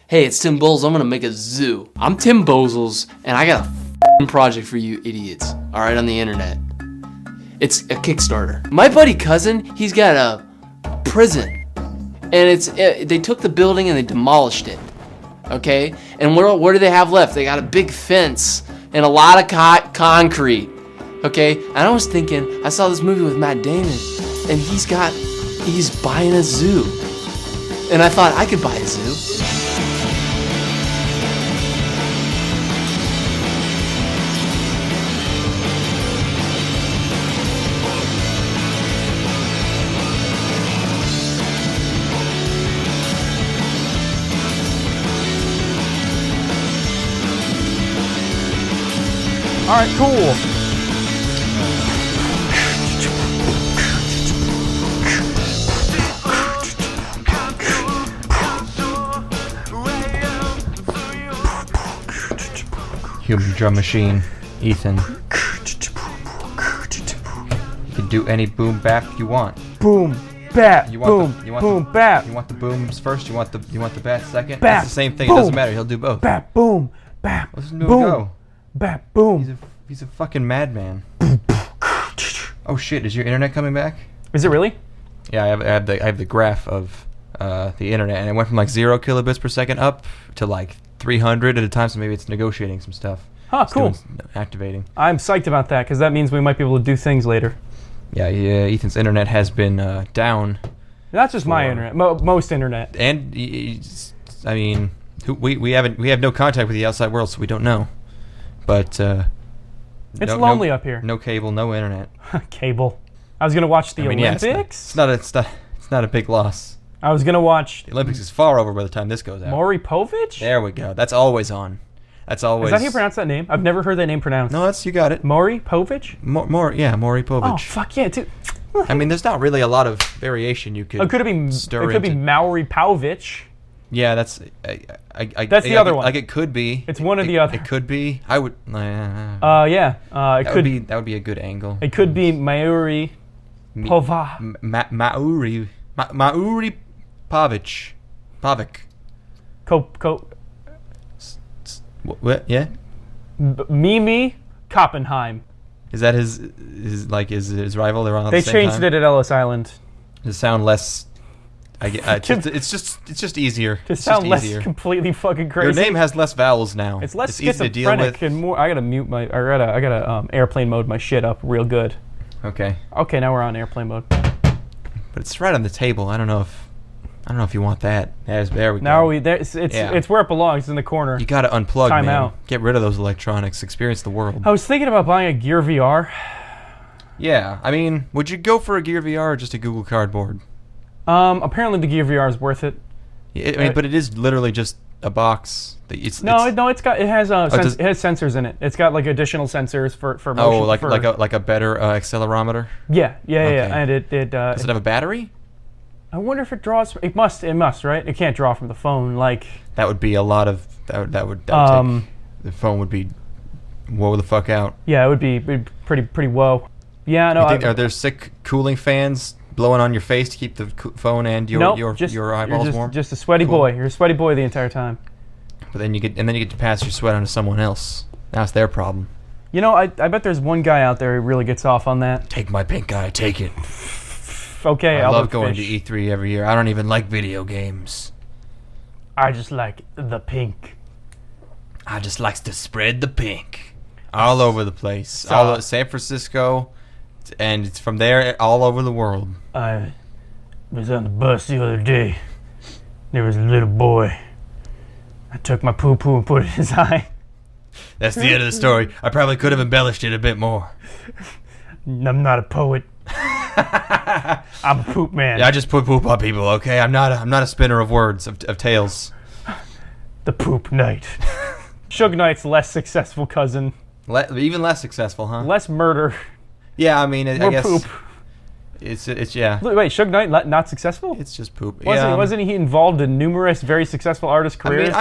Hey, it's Tim Bowles. I'm gonna make a zoo. I'm Tim Bozels, and I got a project for you idiots. All right, on the internet. It's a Kickstarter. My buddy cousin, he's got a prison, and they took the building and they demolished it. Okay, and what do they have left? They got a big fence and a lot of concrete. Okay, and I was thinking, I saw this movie with Matt Damon, and he's buying a zoo, and I thought I could buy a zoo. All right, cool. Human drum machine, Ethan. You can do any boom bap you want. Boom, bap, boom, bap. You want the booms first? You want the bat second? Bap, it's the same thing. Boom, it doesn't matter. He'll do both. Bap, boom, bap. Let's do boom, go. Bap, boom. He's a fucking madman. Oh shit! Is your internet coming back? Is it really? Yeah, I have the graph of the internet, and it went from like 0 kilobits per second up to like 300 at a time. So maybe it's negotiating some stuff. Huh, cool. Activating. I'm psyched about that because that means we might be able to do things later. Yeah. Ethan's internet has been down. Not just my internet, most internet. And I mean, we have no contact with the outside world, so we don't know. But it's lonely up here. No cable, no internet. Cable. I was gonna watch the Olympics. Yeah, it's not a big loss. I was gonna watch. The Olympics is far over by the time this goes out. Maury Povich? There we go. That's always on. That's always. Is that how you pronounce that name? I've never heard that name pronounced. No, you got it. Maury Povich? Maury Povich. Oh fuck yeah, dude. I mean, there's not really a lot of variation you could. It could be Maury Povich. Yeah, that's. That's the other one. Like it could be. It's one or the other. It could be. I would. Yeah. That would be a good angle. It could be Maury Pova. Maury Povich. What? Yeah. Mimi Koppenheim. Is that his rival? They're on. They changed it at Ellis Island. To sound less. It's just easier. To sound less completely fucking crazy. Your name has less vowels now. It's less easy to deal with. And more. I gotta mute my. I gotta airplane mode my shit up real good. Okay. Okay, now we're on airplane mode. But it's right on the table. I don't know if you want that. There we go. Now it's where it belongs. It's in the corner. You gotta unplug, Time man. out. Get rid of those electronics. Experience the world. I was thinking about buying a Gear VR. Yeah, I mean, would you go for a Gear VR or just a Google Cardboard? Apparently the Gear VR is worth it. Yeah, but it is literally just a box. It has sensors in it. It's got like additional sensors for motion. Oh, like a better accelerometer. Yeah, Okay. and it does it have a battery? I wonder if it draws. It must, right? It can't draw from the phone. Like that would be a lot of that would take, the phone would be whoa the fuck out. Yeah, it would be pretty whoa. Yeah, no. Are there sick cooling fans blowing on your face to keep the phone and your eyeballs warm? Just a sweaty boy. You're a sweaty boy the entire time. But then you get to pass your sweat on to someone else. Now it's their problem. You know, I bet there's one guy out there who really gets off on that. Take my pink eye, take it. Okay, I love going to E3 every year. I don't even like video games. I just like the pink. I just likes to spread the pink all over the place. All over San Francisco, and it's from there all over the world. I was on the bus the other day. There was a little boy. I took my poo-poo and put it in his eye. That's the end of the story. I probably could have embellished it a bit more. I'm not a poet. I'm a poop man. Yeah, I just put poop on people, okay? I'm not a spinner of words, of tales. The poop knight. Suge Knight's less successful cousin. Even less successful, huh? Less murder. Yeah, I mean, I guess... poop. It's yeah. Wait, Suge Knight not successful? It's just poop. Wasn't he involved in numerous very successful artist careers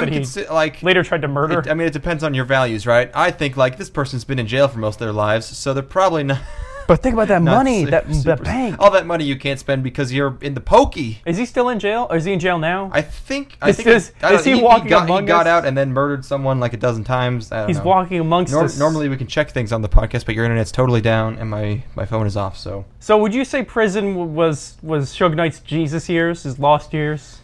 later tried to murder? It depends on your values, right? I think, this person's been in jail for most of their lives, so they're probably not... But think about that Not money, su- that super- bank. All that money you can't spend because you're in the pokey. Is he still in jail? Or is he in jail now? I think. Is he walking among He got us? out and then murdered someone like a dozen times. I don't He's know. walking amongst us. Normally we can check things on the podcast, but your internet's totally down and my phone is off. So So would you say prison was Suge Knight's Jesus years, his lost years?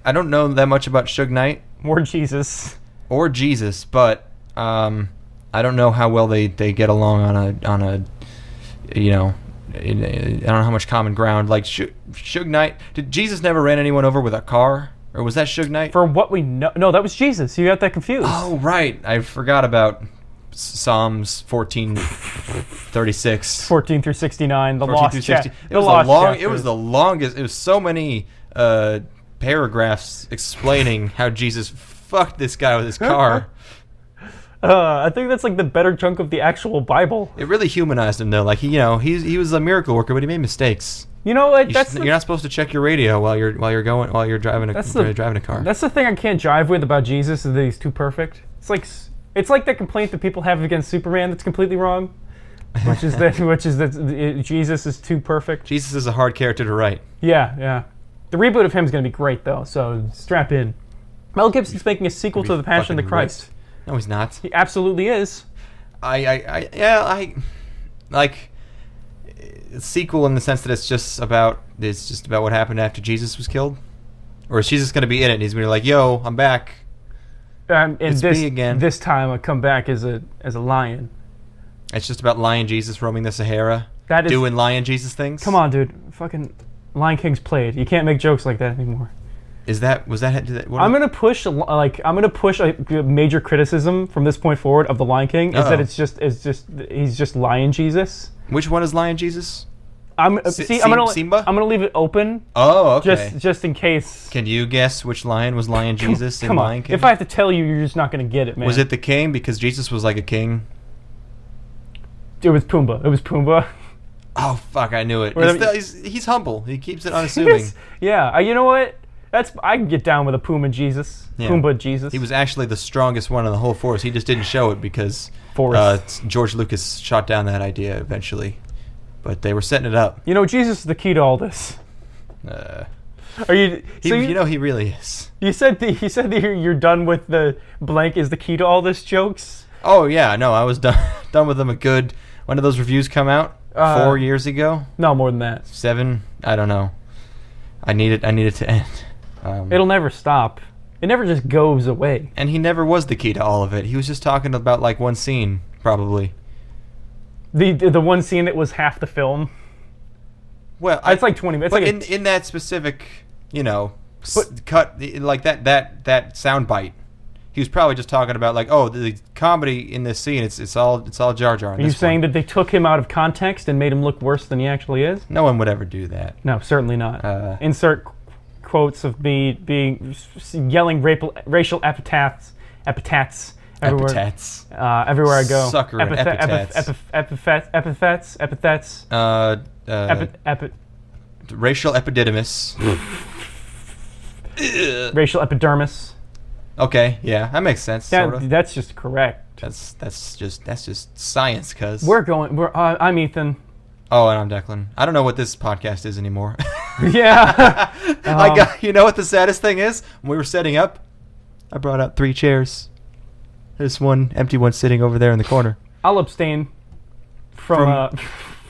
I don't know that much about Suge Knight More Jesus. or Jesus, but I don't know how well they get along on a you know. I don't know how much common ground. Like Suge Knight, did Jesus never ran anyone over with a car, or was that Suge Knight? For what we know, no, that was Jesus. You got that confused. Oh right, I forgot about Psalms 14:36. 14 through 69, the 14 lost through chapter. 60. It was the longest. It was so many paragraphs explaining how Jesus fucked this guy with his car. I think that's like the better chunk of the actual Bible. It really humanized him though. Like he was a miracle worker, but he made mistakes. You know what? You're not supposed to check your radio while you're driving a car. That's the thing I can't jive with about Jesus is that he's too perfect. It's like the complaint that people have against Superman that's completely wrong, which is that Jesus is too perfect. Jesus is a hard character to write. Yeah. The reboot of him is going to be great though, so strap in. Mel Gibson's making a sequel to The Passion of the Christ. Ripped. No, he's not. He absolutely is. I like a sequel in the sense that it's just about what happened after Jesus was killed, or is Jesus going to be in it? And he's going to be like, "Yo, I'm back." And It's me again. This time I come back as a lion. It's just about Lion Jesus roaming the Sahara, doing Lion Jesus things. Come on, dude. Fucking Lion King's played. You can't make jokes like that anymore. I'm gonna push a major criticism from this point forward of the Lion King is that he's just Lion Jesus. Which one is Lion Jesus? Simba? I'm gonna leave it open. Oh, okay. Just in case. Can you guess which lion was Lion Jesus in Lion King? If I have to tell you, you're just not gonna get it, man. Was it the king? Because Jesus was like a king. It was Pumbaa. Oh fuck! I knew it. He's humble. He keeps it unassuming. Yeah. You know what? I can get down with a Pumbaa Jesus. Yeah. Pumbaa Jesus. He was actually the strongest one in the whole force. He just didn't show it because George Lucas shot down that idea eventually. But they were setting it up. You know, Jesus is the key to all this. He really is. You said that you're done with the blank is the key to all this jokes. Oh yeah, no, I was done with them. When did those reviews come out? 4 years ago? No, more than that. 7? I don't know. I need it to end. It'll never stop. It never just goes away. And he never was the key to all of it. He was just talking about like one scene, probably. The one scene that was half the film. Well, it's like 20 minutes. But in that specific, cut, like that sound bite, he was probably just talking about like, oh, the comedy in this scene, it's all Jar Jar. Are you saying that they took him out of context and made him look worse than he actually is? No one would ever do that. No, certainly not. Insert quotes of me yelling racial epithets everywhere. Everywhere I go. Sucker and epithets. Racial epididymis. Racial epidermis. Okay, yeah, that makes sense. That's just correct. That's just science, cuz. I'm Ethan. Oh, and I'm Declan. I don't know what this podcast is anymore. Yeah. You know what the saddest thing is? When we were setting up, I brought out 3 chairs. There's one empty one sitting over there in the corner. I'll abstain from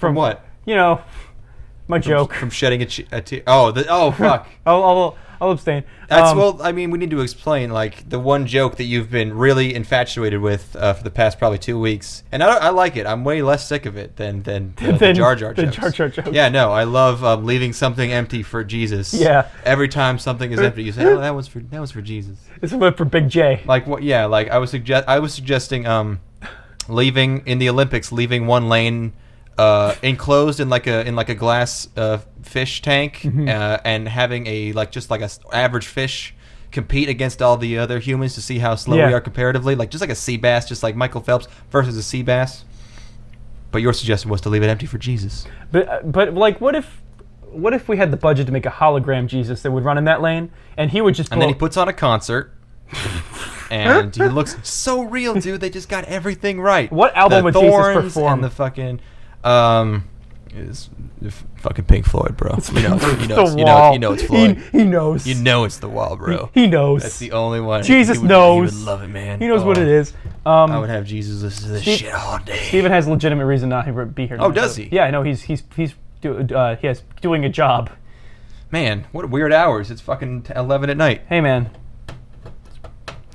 what? My joke. From shedding a tear. Oh, fuck. I'll abstain. We need to explain, like, the one joke that you've been really infatuated with for the past probably 2 weeks. And I like it. I'm way less sick of it than the Jar Jar jokes. The Jar Jar jokes. Yeah, no, I love leaving something empty for Jesus. Yeah. Every time something is empty, you say, oh, that was for Jesus. This is for Big J. Like, what? Yeah, like, I was suggesting leaving, in the Olympics, leaving one lane enclosed in like a glass fish tank, and having a average fish compete against all the other humans to see how slow we are comparatively, like just like a sea bass, just like Michael Phelps versus a sea bass. But your suggestion was to leave it empty for Jesus. But like, what if we had the budget to make a hologram Jesus that would run in that lane, and he would just and then he puts on a concert. And he looks so real, dude. They just got everything right. What album would Jesus perform? And the fucking Is fucking Pink Floyd, bro. You know it's Floyd. He knows. You know it's The Wall, bro. He knows. That's the only one. Jesus knows. He would love it, man. He knows what it is. I would have Jesus listen to this shit all day. Steven has legitimate reason not to be here. Oh, does he? Yeah, I know. He's doing a job. Man, what weird hours. It's fucking 11 at night. Hey, man.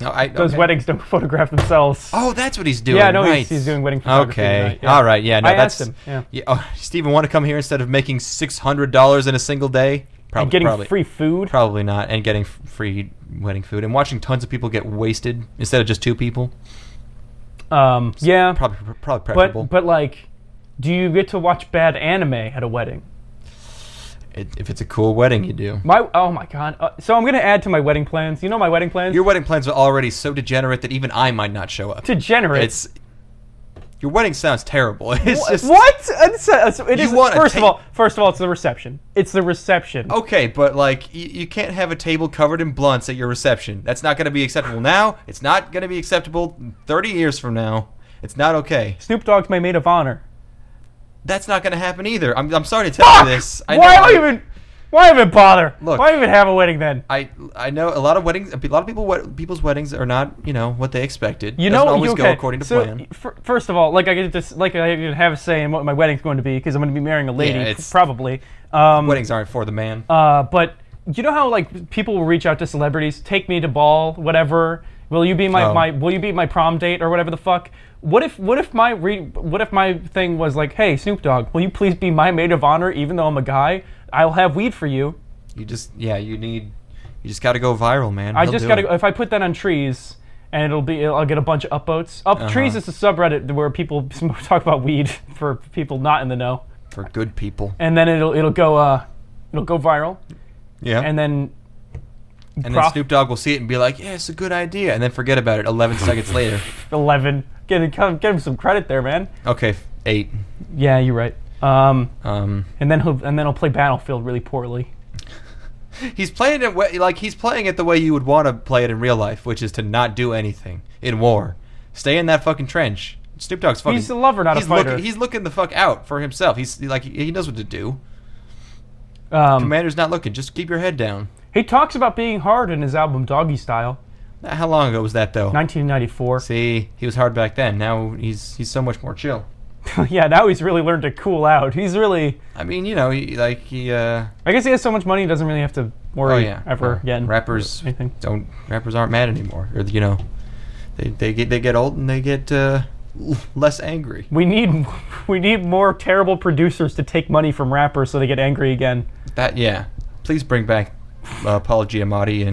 No, Those weddings don't photograph themselves. Oh, that's what he's doing. Yeah, I know right. he's doing wedding photography. Okay. Tonight, yeah. All right. Yeah. No, I that's. asked him. Yeah. Oh, Steven, want to come here instead of making $600 in a single day? And getting free food? Probably not. And getting free wedding food and watching tons of people get wasted instead of just 2 people. Yeah. Probably preferable. But like, do you get to watch bad anime at a wedding? If it's a cool wedding, you do. Oh my god! So I'm gonna add to my wedding plans. You know my wedding plans. Your wedding plans are already so degenerate that even I might not show up. Degenerate. Your wedding sounds terrible. It's just what? It is. First of all, it's the reception. It's the reception. Okay, but like you can't have a table covered in blunts at your reception. That's not going to be acceptable now. It's not going to be acceptable 30 years from now. It's not okay. Snoop Dogg's my maid of honor. That's not going to happen either. I'm sorry to tell you this. Why even bother? Look, why even have a wedding then? I know a lot of weddings. A lot of people's weddings are not what they expected. You Doesn't know, always go according to plan. First of all, like I have a say in what my wedding's going to be because I'm going to be marrying a lady, probably. Weddings aren't for the man. But you know how like people will reach out to celebrities, take me to ball, whatever. Will you be my prom date or whatever the fuck? What if my thing was like, hey, Snoop Dogg, will you please be my maid of honor even though I'm a guy? I'll have weed for you. You just got to go viral, man. I just got to. If I put that on trees, and I'll get a bunch of upvotes. Trees is a subreddit where people talk about weed for people not in the know. For good people. And then it'll go viral. Yeah. And then Snoop Dogg will see it and be like, yeah, it's a good idea, and then forget about it 11 seconds later. 11. Get him some credit there, man. Okay, 8. Yeah, you're right. And then he'll play Battlefield really poorly. He's playing it the way you would want to play it in real life, which is to not do anything in war. Stay in that fucking trench. Snoop Dogg's fucking. He's a lover, not a fighter. He's looking the fuck out for himself. He knows what to do. Commander's not looking. Just keep your head down. He talks about being hard in his album Doggy Style. How long ago was that though? 1994. See, he was hard back then. Now he's so much more chill. Yeah, now he's really learned to cool out. He's really. I mean, I guess he has so much money, he doesn't really have to worry ever again. Rappers aren't mad anymore, or they get old and they get less angry. We need more terrible producers to take money from rappers so they get angry again. Please bring back Paul Giamatti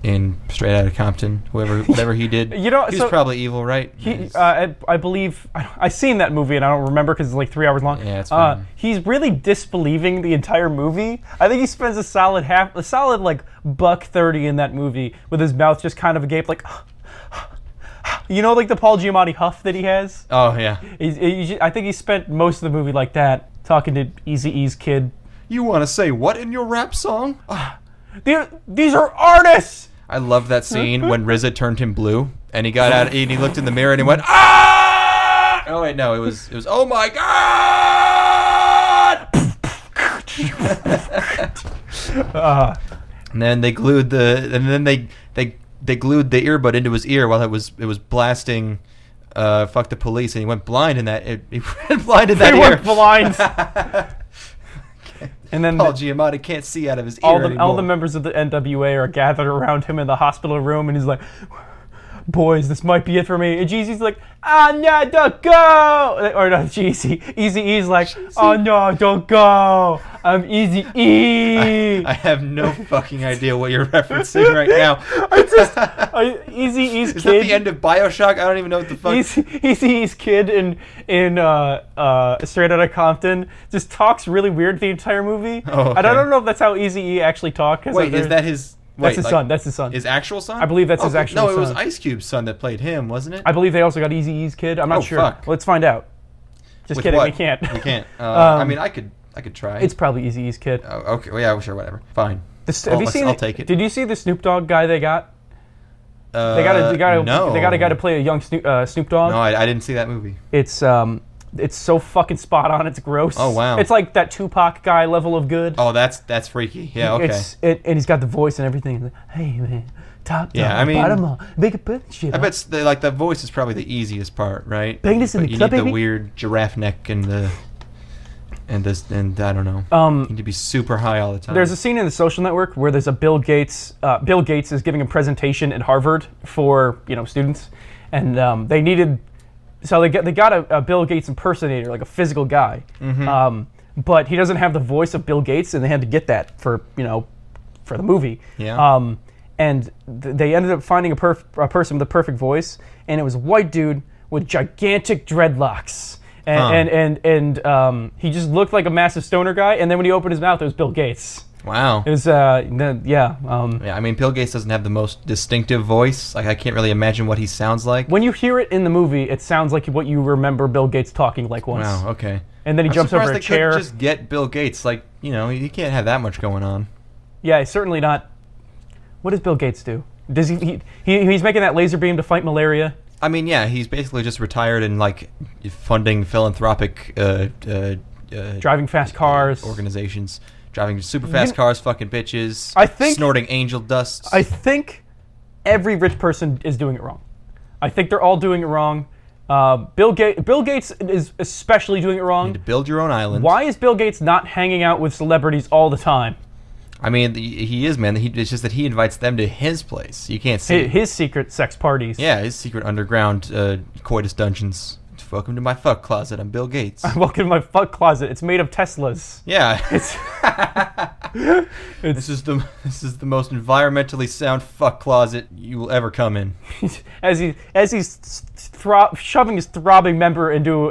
and Straight Outta Compton, whatever he did. He was probably evil, right? I believe I've seen that movie and I don't remember because it's like 3 hours long. Yeah, it's fine. He's really disbelieving the entire movie. I think he spends a solid like $1.30 in that movie with his mouth just kind of agape, like, like the Paul Giamatti huff that he has. Oh yeah. I think he spent most of the movie like that, talking to Eazy-E's kid. You want to say what in your rap song? These are artists. I love that scene when RZA turned him blue and he got out and he looked in the mirror and he went, ah! Oh wait, no, it was oh my god! And then they glued they glued the earbud into his ear while it was blasting "Fuck the Police" and he went blind in that. He went blind in that ear. He went blind. And then Paul Giamatti can't see out of his ear anymore. All the members of the NWA are gathered around him in the hospital room, and he's like, boys, this might be it for me. And Jeezy's like, oh no, don't go! Or not Jeezy. Eazy-E's like, oh no, don't go! I'm Eazy-E! I have no fucking idea what you're referencing right now. Eazy-E's kid... Is that the end of BioShock? I don't even know what the fuck... Eazy-E's kid in Straight Outta Compton just talks really weird the entire movie. Oh, okay. I don't know if that's how Eazy-E actually talks. Wait, is that his... That's his son. That's his son. His actual son? I believe that's his actual son. No, it was Ice Cube's son that played him, wasn't it? I believe they also got Eazy-E's kid. I'm not sure. Fuck. Let's find out. Just With kidding. what? We can't. We can't. I mean, I could try. It's probably Eazy-E's kid. Oh, okay. Well, yeah, sure, whatever. Fine. I'll take it. Did you see the Snoop Dogg guy they got? No. They got a guy to play a young Snoop Dogg. No, I didn't see that movie. It's It's so fucking spot on. It's gross. Oh, wow. It's like that Tupac guy level of good. Oh, that's freaky. Yeah, okay. And he's got the voice and everything. Hey, man. Top yeah, dog, I mean, bottom up, big shit. I bet the voice is probably the easiest part, right? Bang this in the you club, need baby. the weird giraffe neck and I don't know. You need to be super high all the time. There's a scene in The Social Network where there's a Bill Gates. Bill Gates is giving a presentation at Harvard for students, and they needed. So they got a Bill Gates impersonator, like a physical guy, but he doesn't have the voice of Bill Gates, and they had to get that for the movie. Yeah. And they ended up finding a person with a perfect voice, and it was a white dude with gigantic dreadlocks, and he just looked like a massive stoner guy. And then when he opened his mouth, it was Bill Gates. Wow. It was yeah. I mean, Bill Gates doesn't have the most distinctive voice. Like, I can't really imagine what he sounds like. When you hear it in the movie, it sounds like what you remember Bill Gates talking like once. Wow. Okay. And then he jumps over a chair. Couldn't just get Bill Gates. Like, you can't have that much going on. Yeah, certainly not. What does Bill Gates do? Does he's making that laser beam to fight malaria? I mean, yeah, he's basically just retired and like funding philanthropic driving fast cars organizations, driving super fast cars, fucking bitches. Snorting angel dust. I think every rich person is doing it wrong. I think they're all doing it wrong. Bill Gates is especially doing it wrong. You need to build your own island. Why is Bill Gates not hanging out with celebrities all the time? I mean, he is, man. It's just that he invites them to his place. You can't see his secret sex parties. Yeah, his secret underground coitus dungeons. Welcome to my fuck closet. I'm Bill Gates. Welcome to my fuck closet. It's made of Teslas. Yeah. This is the most environmentally sound fuck closet you will ever come in. As he's shoving his throbbing member into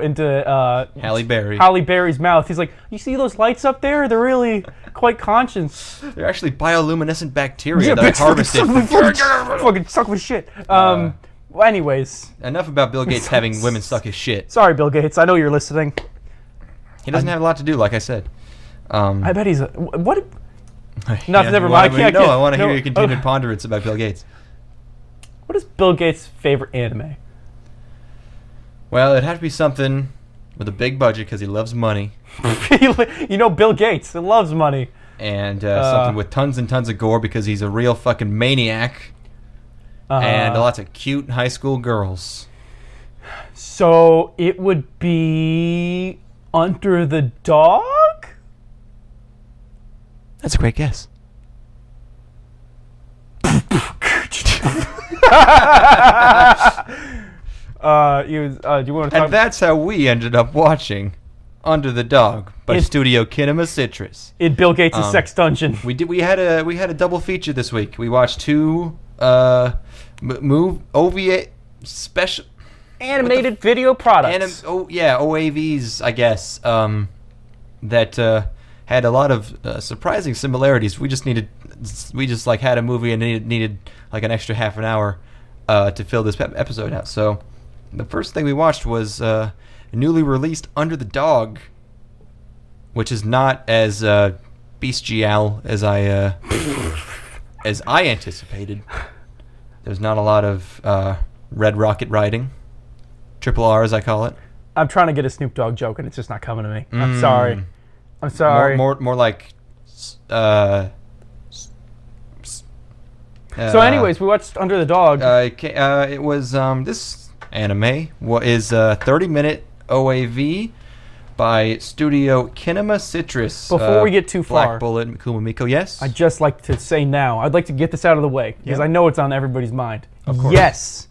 Halle Berry. Halle Berry's mouth. He's like, "You see those lights up there? They're really quite conscious. They're actually bioluminescent bacteria that I harvested. Fucking suck my shit." Well, anyways. Enough about Bill Gates having women suck his shit. Sorry, Bill Gates. I know you're listening. He doesn't have a lot to do, like I said. I bet he's a... What? Never mind. I want to hear your continued ponderance about Bill Gates. What is Bill Gates' favorite anime? Well, it'd have to be something with a big budget because he loves money. Bill Gates loves money. And something with tons and tons of gore because he's a real fucking maniac. And lots of cute high school girls. So it would be Under the Dog? That's a great guess. And that's how we ended up watching Under the Dog by Studio Kinema Citrus. In Bill Gates' sex dungeon. We had a double feature this week. We watched two OVA special animated video products. OAVs, I guess. That had a lot of surprising similarities. We just had a movie and needed like an extra half an hour to fill this episode out. So the first thing we watched was newly released Under the Dog, which is not as bestial as I anticipated. There's not a lot of red rocket riding, triple R as I call it. I'm trying to get a Snoop Dogg joke and it's just not coming to me. I'm sorry. More like. So, anyways, we watched Under the Dog. It was this anime is a 30-minute OAV by Studio Kinema Citrus. Before we get too far, Black Bullet and Kumamiko, yes? I'd just like to say now, I'd like to get this out of the way, because I know it's on everybody's mind. Of course. Yes!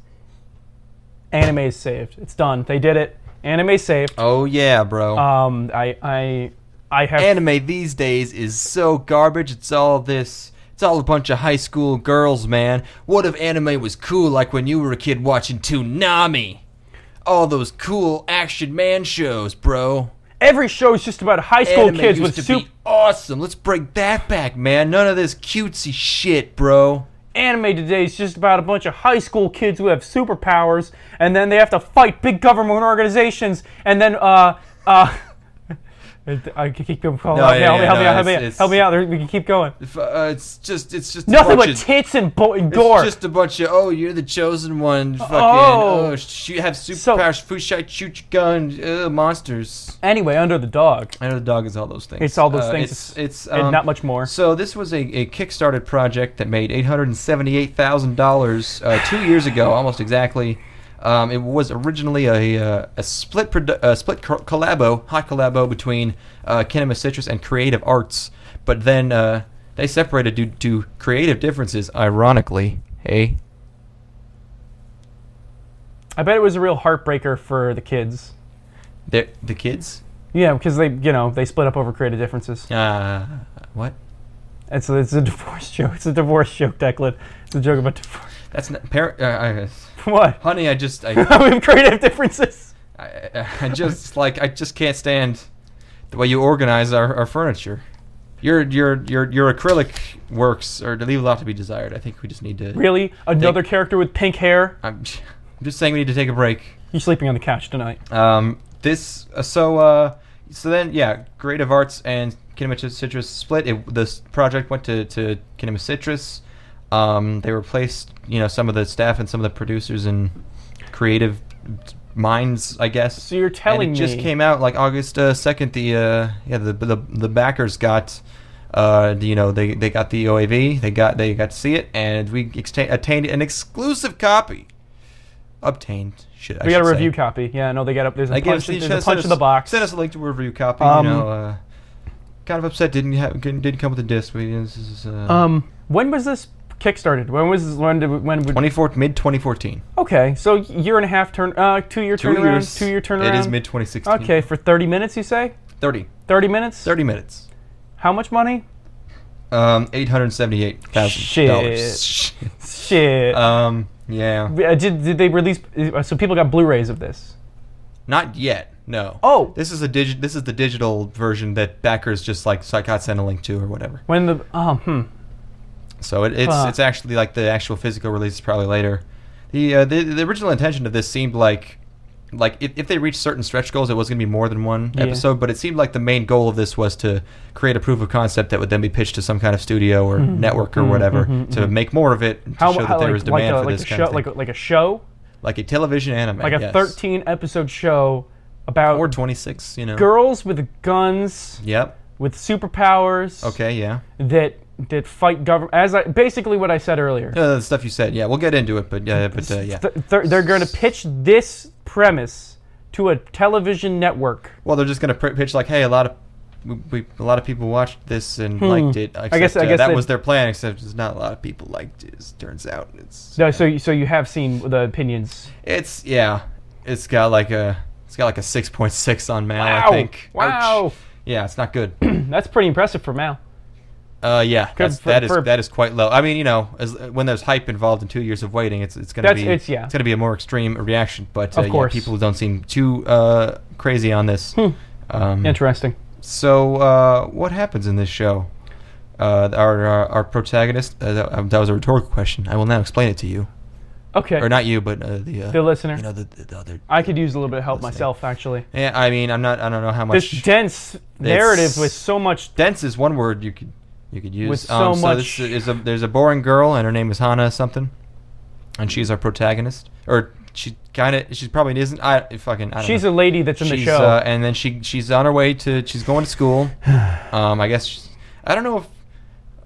Anime is saved. It's done. They did it. Anime is saved. Oh, yeah, bro. I have... Anime these days is so garbage. It's all a bunch of high school girls, man. What if anime was cool like when you were a kid watching Toonami? All those cool action man shows, bro. Every show is just about high school anime kids used with to be awesome. Let's bring that back, man. None of this cutesy shit, bro. Anime today is just about a bunch of high school kids who have superpowers, and then they have to fight big government organizations, and then I can keep going. Help me out. We can keep going. It's just nothing but tits and gore. It's just a bunch of you're the chosen one. Fucking have superpowers. Shoot your gun. Monsters. Anyway, Under the Dog. Under the Dog is all those things. It's all those things. It's and not much more. So this was a Kickstarted project that made $878,000 2 years ago, almost exactly. It was originally a hot collabo between Kinema Citrus and Creative Arts, but then they separated due to creative differences. Ironically, hey. I bet it was a real heartbreaker for the kids. The kids? Yeah, because they split up over creative differences. What? It's a divorce joke. It's a divorce joke, Declan. It's a joke about divorce. That's not what? Honey, I we have creative differences. I just can't stand the way you organize our furniture. Your acrylic works or leave a lot to be desired. I think we just need to really another character with pink hair. I'm just saying we need to take a break. You're sleeping on the couch tonight. So then Creative Arts and Kinema Citrus split. This project went to Kinema Citrus. They replaced, some of the staff and some of the producers and creative minds, I guess. So you're telling me it just came out like August 2nd. The backers got, they got the OAV. They got to see it, and we attained an exclusive copy. Obtained. We got a review copy. Yeah, no, they got up. There's a punch in the box. Send us a link to a review copy. Kind of upset didn't come with a disc. When was this kickstarted? Mid 2014. Okay, so year and a half 2 year turnaround. 2 year turnaround. It is mid 2016. Okay, for 30 minutes you say? 30 minutes. 30 minutes. How much money? $878,000. Shit. Yeah. Did they release? So people got Blu-rays of this? Not yet. No. Oh. This is the digital version that backers just got sent a link to or whatever. When the So it's actually like the actual physical release is probably later. The original intention of this seemed like if they reached certain stretch goals, it was going to be more than one episode. But it seemed like the main goal of this was to create a proof of concept that would then be pitched to some kind of studio or network or whatever to make more of it to show that there was demand for this kind of thing. Like a show, like a television anime, like a 13 episode show about or 26, girls with guns. Yep. With superpowers. Okay. Yeah. That fight government, basically what I said earlier. The stuff you said, yeah, we'll get into it, but yeah. They're going to pitch this premise to a television network. Well, they're just going to pitch like, hey, a lot of people watched this and liked it. Except, I guess that was their plan. Except there's not a lot of people liked it. As it turns out, it's no. So you have seen the opinions. It's got like a 6.6 on Mal. Wow. I think. Wow. Ouch. Yeah, it's not good. That's pretty impressive for Mal. That is quite low. I mean, when there's hype involved in 2 years of waiting, it's going to be a more extreme reaction. But of course. People don't seem too crazy on this. Interesting. So, what happens in this show? Our protagonist. That was a rhetorical question. I will now explain it to you. Okay. Or not you, but the listener. The other. I could use a little bit of help myself, actually. Yeah, I mean, I don't know how much. This dense narrative with so much. Dense is one word you could use. With so much. So there's a boring girl, and her name is Hana something, and she's our protagonist. Or she probably isn't. She's a lady that's in the show. And then she's on her way she's going to school. I guess I don't know if.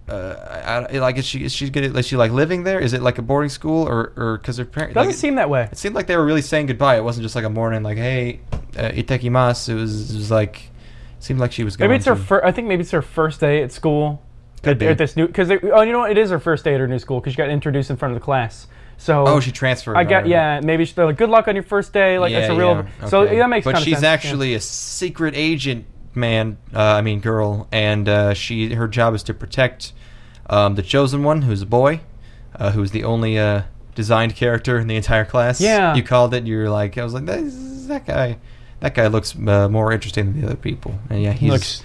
Is she living there? Is it like a boarding school or because her parents? Doesn't seem that way. It seemed like they were really saying goodbye. It wasn't just like a morning, like hey, itakimasu. It was like, it seemed like she was going. Maybe it's her. I think maybe it's her first day at school. Could be at this new because it is her first day at her new school because she got introduced in front of the class. So she transferred. Maybe they're like good luck on your first day. Like it's a real. Okay. So that makes. But she's sense. Actually a secret agent. Girl, and her job is to protect the chosen one, who's a boy, who's the only designed character in the entire class. Yeah, you called it. You're like, I was like, that guy. That guy looks more interesting than the other people. And yeah, he's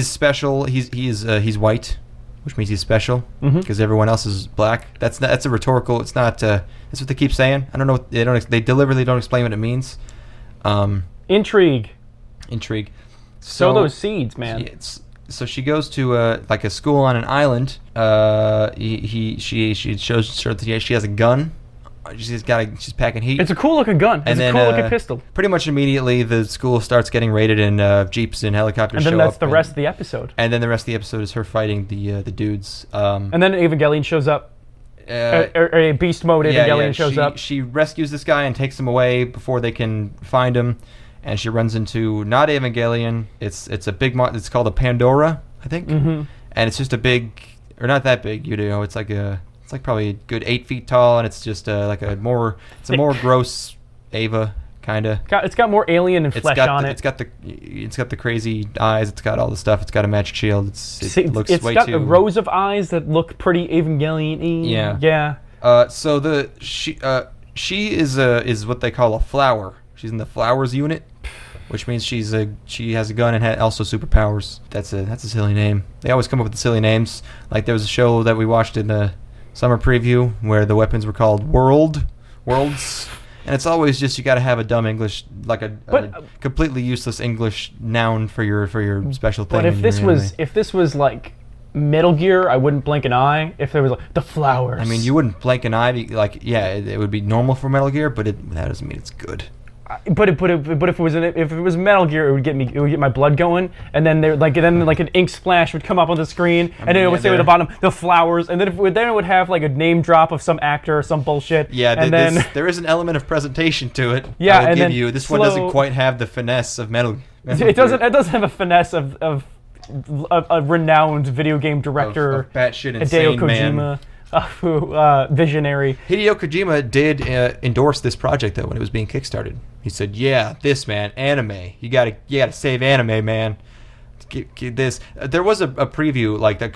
special. He's white, which means he's special because everyone else is black. That's a rhetorical. It's not. That's what they keep saying. I don't know. They deliberately don't explain what it means. Intrigue. Sow those seeds, man. So she goes to like a school on an island. She shows her that she has a gun. She's packing heat. It's a cool looking gun. It's a cool looking pistol. Pretty much immediately, the school starts getting raided, and jeeps and helicopters show up. And then that's the rest of the episode. And then the rest of the episode is her fighting the dudes. And then Evangelion shows up. Or a beast mode Evangelion shows up. She rescues this guy and takes him away before they can find him. And she runs into not Evangelion. It's a big it's called a Pandora, I think. Mm-hmm. And it's just a big, or not that big. It's like probably a good 8 feet tall, and it's just like a more gross Ava kind of. It's got more alien and flesh on it. It's got the crazy eyes. It's got all the stuff. It's got a magic shield. It looks it's way got too. rows of eyes that look pretty Evangelion-y. Yeah. So she is what they call a flower. She's in the flowers unit, which means she has a gun and also superpowers. That's a silly name. They always come up with the silly names. Like there was a show that we watched in the summer preview where the weapons were called worlds, and it's always just you got to have a dumb English, like a completely useless English noun for your special thing. But if this was like Metal Gear, I wouldn't blink an eye. If there was like the flowers, I mean, you wouldn't blink an eye. It would be normal for Metal Gear, but that doesn't mean it's good. But if it was Metal Gear, it would get my blood going, and then an ink splash would come up on the screen, and then it would say at the bottom the flowers, and then it would have like a name drop of some actor or some bullshit. Yeah, and then there is an element of presentation to it. Yeah, I will give you this one doesn't quite have the finesse of Metal Gear. It doesn't have a finesse of a renowned video game director, batshit Hideo insane Kojima. man. Visionary. Hideo Kojima did endorse this project though when it was being kickstarted. He said, "Yeah, this man, anime. You gotta save anime, man. Get this." There was a preview, like that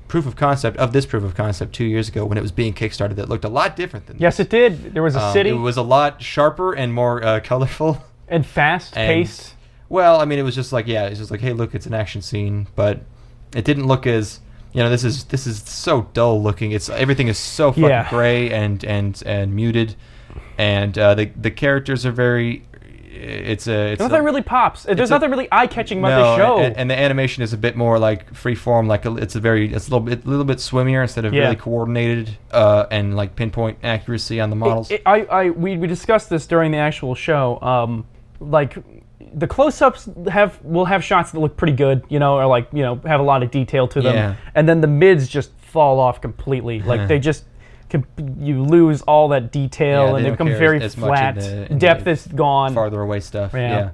proof of concept of this proof of concept 2 years ago when it was being kickstarted that looked a lot different than. Yes, it did. There was a city. It was a lot sharper and more colorful and fast-paced. Well, I mean, it was just like it's just like, hey, look, it's an action scene, but it didn't look as. This is so dull looking. Everything is so fucking gray and muted, and the characters are very. Nothing really pops. There's nothing really eye-catching about the show. And the animation is a bit more like freeform. Like it's a little bit swimmier instead of really coordinated and like pinpoint accuracy on the models. We discussed this during the actual show. The close-ups will have shots that look pretty good, or have a lot of detail to them, and then the mids just fall off completely. Like they just you lose all that detail, and they become very flat. Depth is gone. Farther away stuff. Yeah.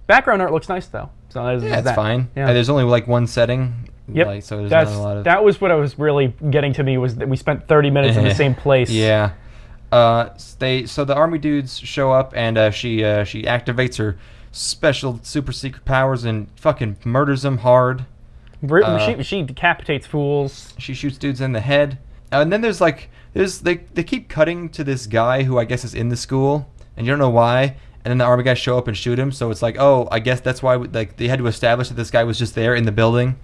Background art looks nice though. So it's fine. Yeah. There's only like one setting. Yep. So there's not a lot of. That was what I was really getting to me was that we spent 30 minutes in the same place. Yeah. So the army dudes show up and she activates her special super secret powers and fucking murders them hard. She decapitates fools. She shoots dudes in the head. And then they keep cutting to this guy who I guess is in the school, and you don't know why. And then the army guys show up and shoot him. So it's like, oh, I guess that's why they had to establish that this guy was just there in the building,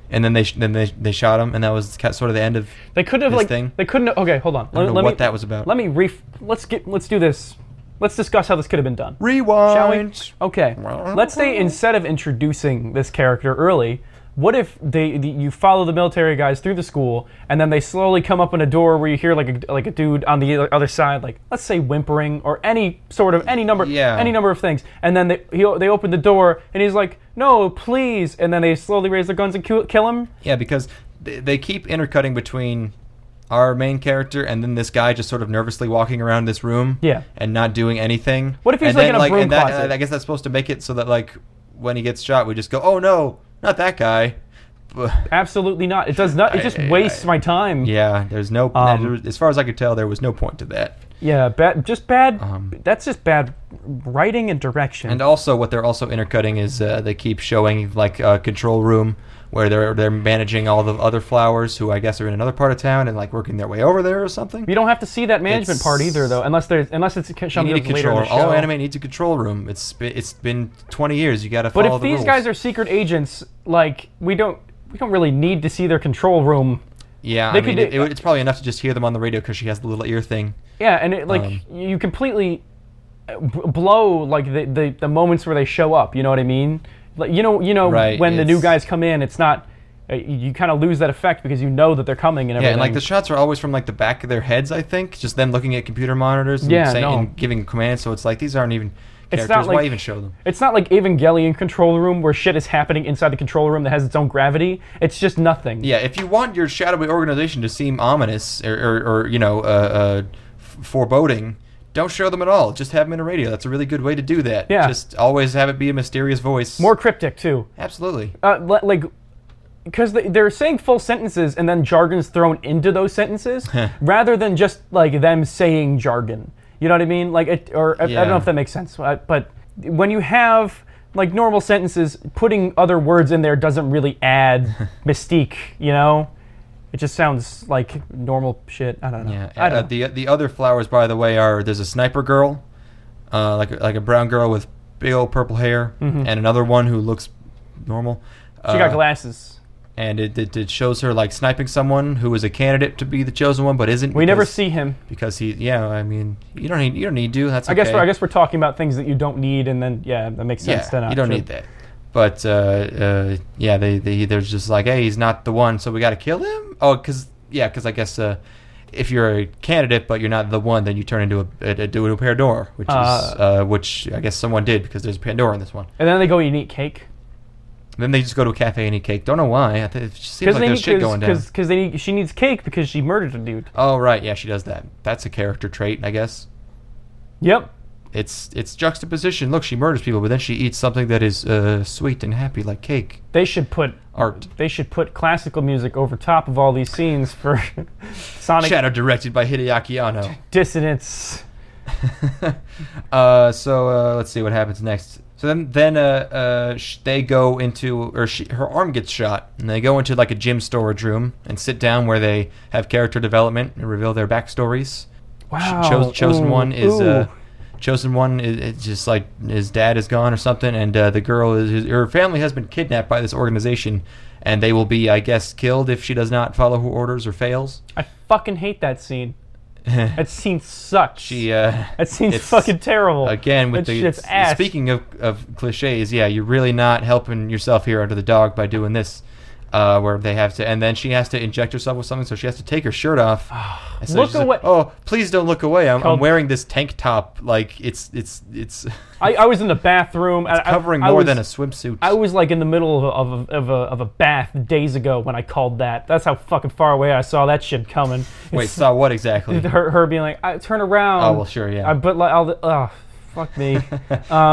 and then they shot him, and that was sort of the end of. They couldn't have thing. They couldn't. Okay, hold on. I don't know what that was about. Let's do this. Let's discuss how this could have been done. Rewind. Shall we? Okay. Let's say instead of introducing this character early, what if you follow the military guys through the school, and then they slowly come up on a door where you hear like a dude on the other side, like let's say whimpering or any number of things, and then they open the door and he's like, no, please, and then they slowly raise their guns and kill him. Yeah, because they keep intercutting between our main character and then this guy just sort of nervously walking around this room and not doing anything. What if he's in a broom closet? I guess that's supposed to make it so that like when he gets shot, we just go, oh no, not that guy. Absolutely not. It does not. It just wastes my time. Yeah, there's no. As far as I could tell, there was no point to that. Yeah, that's just bad writing and direction. And also, what they're also intercutting is they keep showing like a control room where they're managing all the other flowers who I guess are in another part of town and like working their way over there or something. You don't have to see that management part either, though, unless it's shown later in the show. All anime needs a control room. It's been 20 years. You got to follow the rules. But if these guys are secret agents, like we don't really need to see their control room. Yeah, I mean, it's probably enough to just hear them on the radio because she has the little ear thing. Yeah, and you completely blow like the moments where they show up. You know what I mean? Like, you know, Right, when the new guys come in, it's not. You kind of lose that effect because you know that they're coming and everything. Yeah, and like the shots are always from like the back of their heads. I think just them looking at computer monitors and, and giving commands. So it's like these aren't even characters. It's not like, why even show them? It's not like Evangelion control room where shit is happening inside the control room that has its own gravity. It's just nothing. Yeah, if you want your shadowy organization to seem ominous or foreboding, don't show them at all. Just have them in a radio. That's a really good way to do that. Yeah. Just always have it be a mysterious voice. More cryptic too. Absolutely. Because they're saying full sentences and then jargon's thrown into those sentences rather than just like them saying jargon. You know what I mean? Like I don't know if that makes sense. But when you have like normal sentences, putting other words in there doesn't really add mystique. You know, it just sounds like normal shit. I don't know. Yeah. I don't know. The other flowers, by the way, there's a sniper girl, like a brown girl with big old purple hair, and another one who looks normal. She got glasses. And it shows her like sniping someone who is a candidate to be the chosen one, but isn't. We never see him because he. Yeah, I mean, you don't need to. That's okay. I guess we're talking about things that you don't need, and then that makes sense. Yeah, then you don't need that. But they're just like, hey, he's not the one, so we got to kill him. Oh, because I guess if you're a candidate but you're not the one, then you turn into a Pandora, which I guess someone did because there's a Pandora in this one. And then they go and eat cake. Then they just go to a cafe and eat cake. Don't know why. It just seems like there's shit going down. Because she needs cake because she murdered a dude. Oh, right. Yeah, she does that. That's a character trait, I guess. Yep. It's juxtaposition. Look, she murders people, but then she eats something that is sweet and happy, like cake. They should put art. They should put classical music over top of all these scenes for Sonic. Shadow directed by Hideaki Anno. Dissonance. So let's see what happens next. So then they go into, her arm gets shot, and they go into like a gym storage room and sit down where they have character development and reveal their backstories. Wow. Chosen one is just like his dad is gone or something, and the girl her family has been kidnapped by this organization, and they will be, I guess, killed if she does not follow her orders or fails. I fucking hate that scene. That scene sucks. That scene's fucking terrible. Again, with speaking of cliches, you're really not helping yourself here under the dog by doing this. Where they have to, and then she has to inject herself with something, so she has to take her shirt off. So look away! Oh, please don't look away! I'm wearing this tank top, like it's. I was in the bathroom. It's covering more than a swimsuit. I was like in the middle of a bath days ago when I called that. That's how fucking far away I saw that shit coming. Wait, saw what exactly? Her being like, "Turn around." Oh well, sure, yeah. But like, fuck me.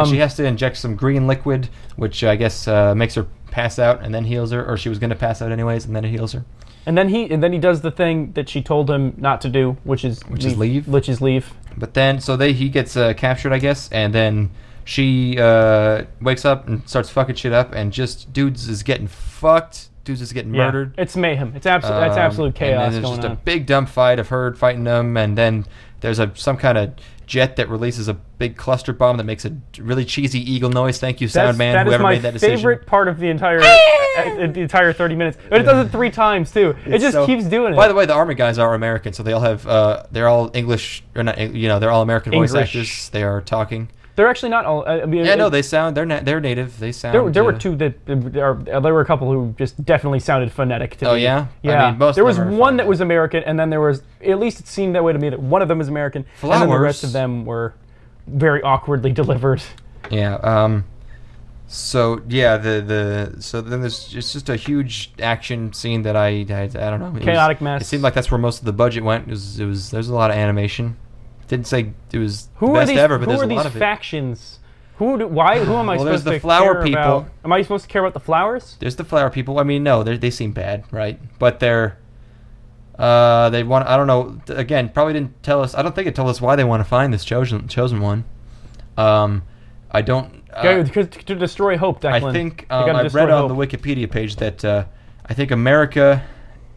She has to inject some green liquid, which I guess makes her pass out and then heals her, or she was going to pass out anyways, and then it heals her. And then he does the thing that she told him not to do, which is leave. But then he gets captured, I guess, and then she wakes up and starts fucking shit up, and just dudes is getting fucked. Dudes is getting murdered. It's mayhem. It's absolute chaos. And then there's just a big dumb fight of her fighting them, and then there's some kind of jet that releases a big cluster bomb that makes a really cheesy eagle noise. Thank you, sound man, whoever made that decision. That is my favorite part of the entire 30 minutes. But it does it 3 times too. It just keeps doing it. By the way, the army guys are American, so they all have they're all English, or not, they're all American voice actors. They are talking. They're actually not all. They sound. They're native. They sound. There were two that there were a couple who just definitely sounded phonetic to me. Oh yeah. Yeah. I mean, most there was of them one that was American, and then there was, at least it seemed that way to me, that one of them was American, and then the rest of them were very awkwardly delivered. Yeah. So yeah, so then there's just a huge action scene that I don't know. Chaotic mess. It seemed like that's where most of the budget went. There's a lot of animation. Didn't say it was the best ever, but there's a lot of it. Who are these factions? Who am I supposed to flower care people. About? Am I supposed to care about the flowers? There's the flower people. I mean, no, they seem bad, right? But they want. I don't know. Again, probably didn't tell us. I don't think it told us why they want to find this chosen one. I don't. To destroy hope, Declan. I think I read on the Wikipedia page that I think America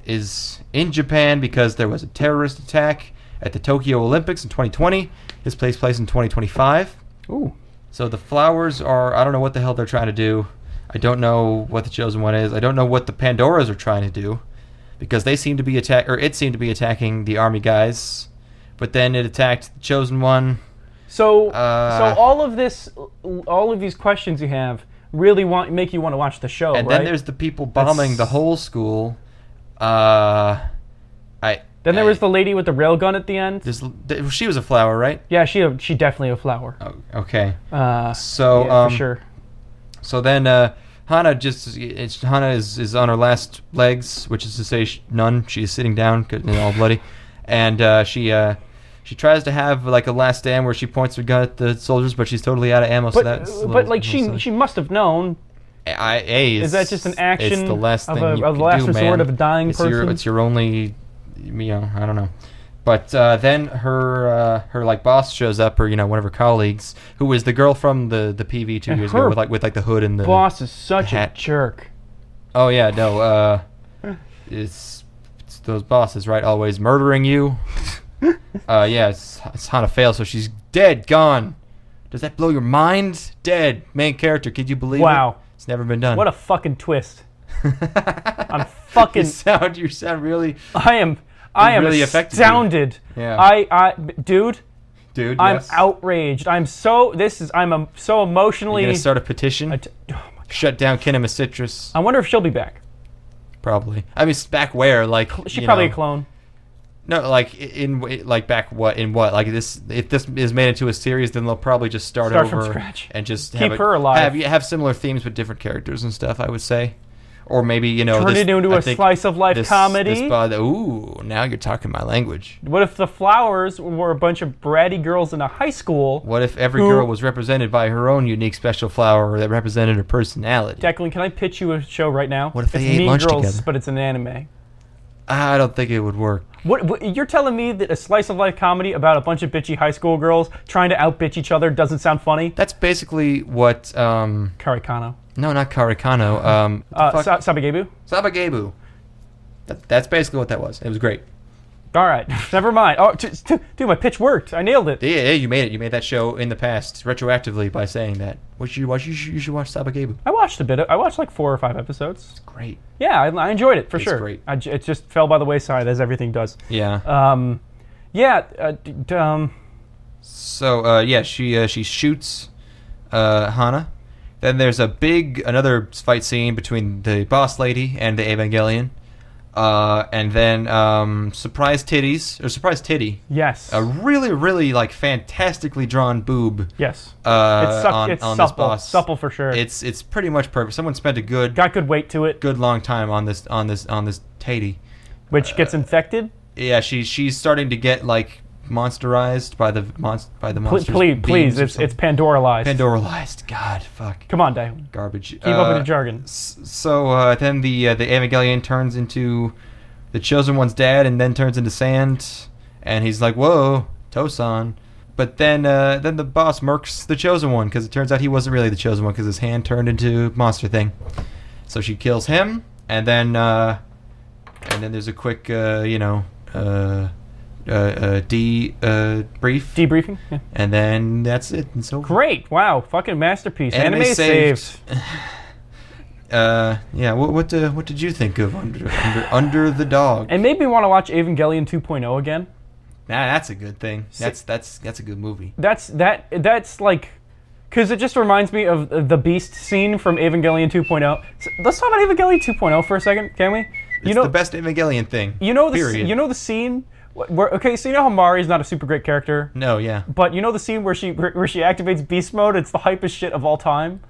is in Japan because there was a terrorist attack at the Tokyo Olympics in 2020. This takes place in 2025. Ooh. So the flowers are, I don't know what the hell they're trying to do. I don't know what the chosen one is. I don't know what the Pandoras are trying to do, because they seem to be it seemed to be attacking the army guys, but then it attacked the chosen one. So all of these questions you have really make you want to watch the show. And right? then there's the people bombing the whole school. Then there was the lady with the railgun at the end. She was a flower, right? Yeah, she definitely a flower. Oh, okay. Yeah, for sure. So then Hana is on her last legs, which is to say none. She is sitting down, all bloody, and she tries to have like a last stand where she points her gun at the soldiers, but she's totally out of ammo. She must have known. Is that just an action? It's the last thing of you a can last do, resort man. of a dying person. It's your only, I don't know. But then her like boss shows up, or one of her colleagues, who was the girl from the PV 2 years ago with like the hood and the boss is such a jerk. Oh yeah, no, it's those bosses, right? Always murdering you. Yeah, it's Hana fails, so she's dead, gone. Does that blow your mind? Dead, main character. Could you believe it? Wow, it's never been done. What a fucking twist. I'm fucking. You sound really. I am really astounded. Yeah. Dude, I'm outraged. I'm so emotionally. You're gonna start a petition. Shut down Kinema Citrus. I wonder if she'll be back. Probably. I mean, back where? Like she's probably a clone. No, like back what in what? Like this, if this is made into a series, then they'll probably just start over from scratch and just keep her alive. Have similar themes with different characters and stuff. I would say. Or maybe, turn it into a slice of life comedy. Ooh, now you're talking my language. What if the flowers were a bunch of bratty girls in a high school? What if every girl was represented by her own unique special flower that represented her personality? Declan, can I pitch you a show right now? What if they ate lunch together? But it's an anime. I don't think it would work. What you're telling me that a slice of life comedy about a bunch of bitchy high school girls trying to out-bitch each other doesn't sound funny? That's basically what... Karikano. No, not Karikano. Sabagebu? Sabagebu. That's basically what that was. It was great. All right, never mind. Oh, dude, my pitch worked. I nailed it. Yeah, you made it. You made that show in the past retroactively by saying that. What should you watch? You should watch Sabagebu. I watched a bit. I watched like 4 or 5 episodes. It's great. Yeah, I enjoyed it for sure. Great. It just fell by the wayside as everything does. Yeah. So she shoots Hana. Then there's another fight scene between the boss lady and the Evangelion. And then surprise titty. Yes. A really, really like fantastically drawn boob. Yes. It's supple. This boss. Supple for sure. It's pretty much perfect. Someone spent got good weight to it. Good long time on this titty. Which gets infected. Yeah, she's starting to get like monsterized by the monsters. Please, it's Pandoralized. Pandoralized. God, fuck. Come on, Dave. Garbage. Keep up with the jargon. So then the Evangelion turns into the Chosen One's dad, and then turns into sand, and he's like, "Whoa, Tosan." But then the boss murks the Chosen One because it turns out he wasn't really the Chosen One because his hand turned into monster thing. So she kills him, and then there's a quick debriefing, yeah. And then that's it. And so great, wow, fucking masterpiece. Anime saved. Yeah. What did you think of Under the Dog? It made me want to watch Evangelion 2.0 again. Nah, that's a good thing. That's a good movie. That's like, because it just reminds me of the Beast scene from Evangelion 2.0. So let's talk about Evangelion 2.0 for a second, can we? It's the best Evangelion thing. The scene where, okay, so you know how Mari's not a super great character? No, yeah. But you know the scene where she activates beast mode? It's the hypest shit of all time.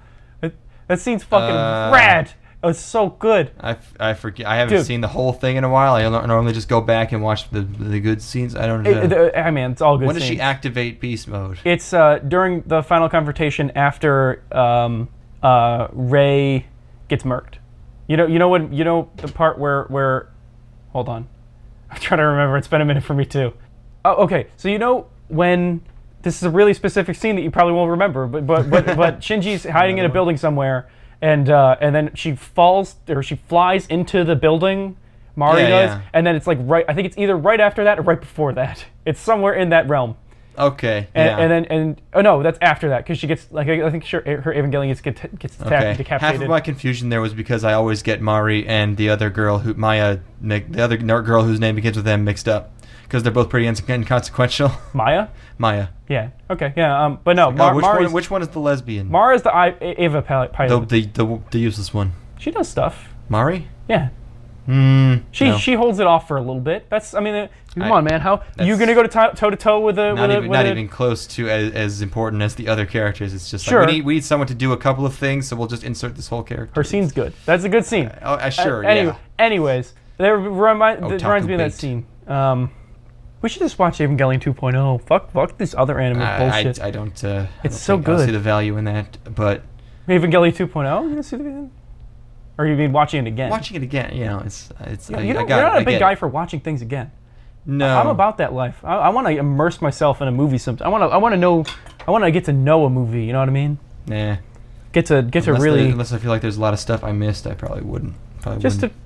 That scene's fucking rad. It's so good. I forget. I haven't seen the whole thing in a while. I normally just go back and watch the good scenes. I don't know. I mean, it's all good. When does she activate beast mode? It's during the final confrontation after Rey gets murked. You know the part where hold on. I'm trying to remember. It's been a minute for me too. Oh, okay. So you know when this is a really specific scene that you probably won't remember, but Shinji's hiding in a building somewhere, and then she flies into the building. Mari does, yeah. And then it's like I think it's either right after that or right before that. It's somewhere in that realm. Okay. And no, that's after that because she gets like I think her Evangelion gets decapitated. Half of my confusion there was because I always get Mari and the other girl the other girl whose name begins with M mixed up because they're both pretty inconsequential. Maya? Maya. Yeah. Okay. Yeah. But no. Which one is the lesbian? Mara's the Ava pilot. The useless one. She does stuff. Mari? Yeah. She holds it off for a little bit. Come on, man. How you gonna go to toe to toe with a not even close to as important as the other characters. It's just like we need someone to do a couple of things, so we'll just insert this whole character. Her scene's good. That's a good scene. Sure. Anyways, that reminds me of that scene. We should just watch Evangelion 2.0. Fuck this other anime bullshit. I don't. It's so good. I don't see the value in that, but Evangelion 2.0. You gonna see the? Or you mean watching it again? Watching it again, it's. You're not a big guy for watching things again. No, I'm about that life. I want to immerse myself in a movie. I want to get to know a movie. You know what I mean? Nah. Get to really. Unless I feel like there's a lot of stuff I missed, I probably wouldn't.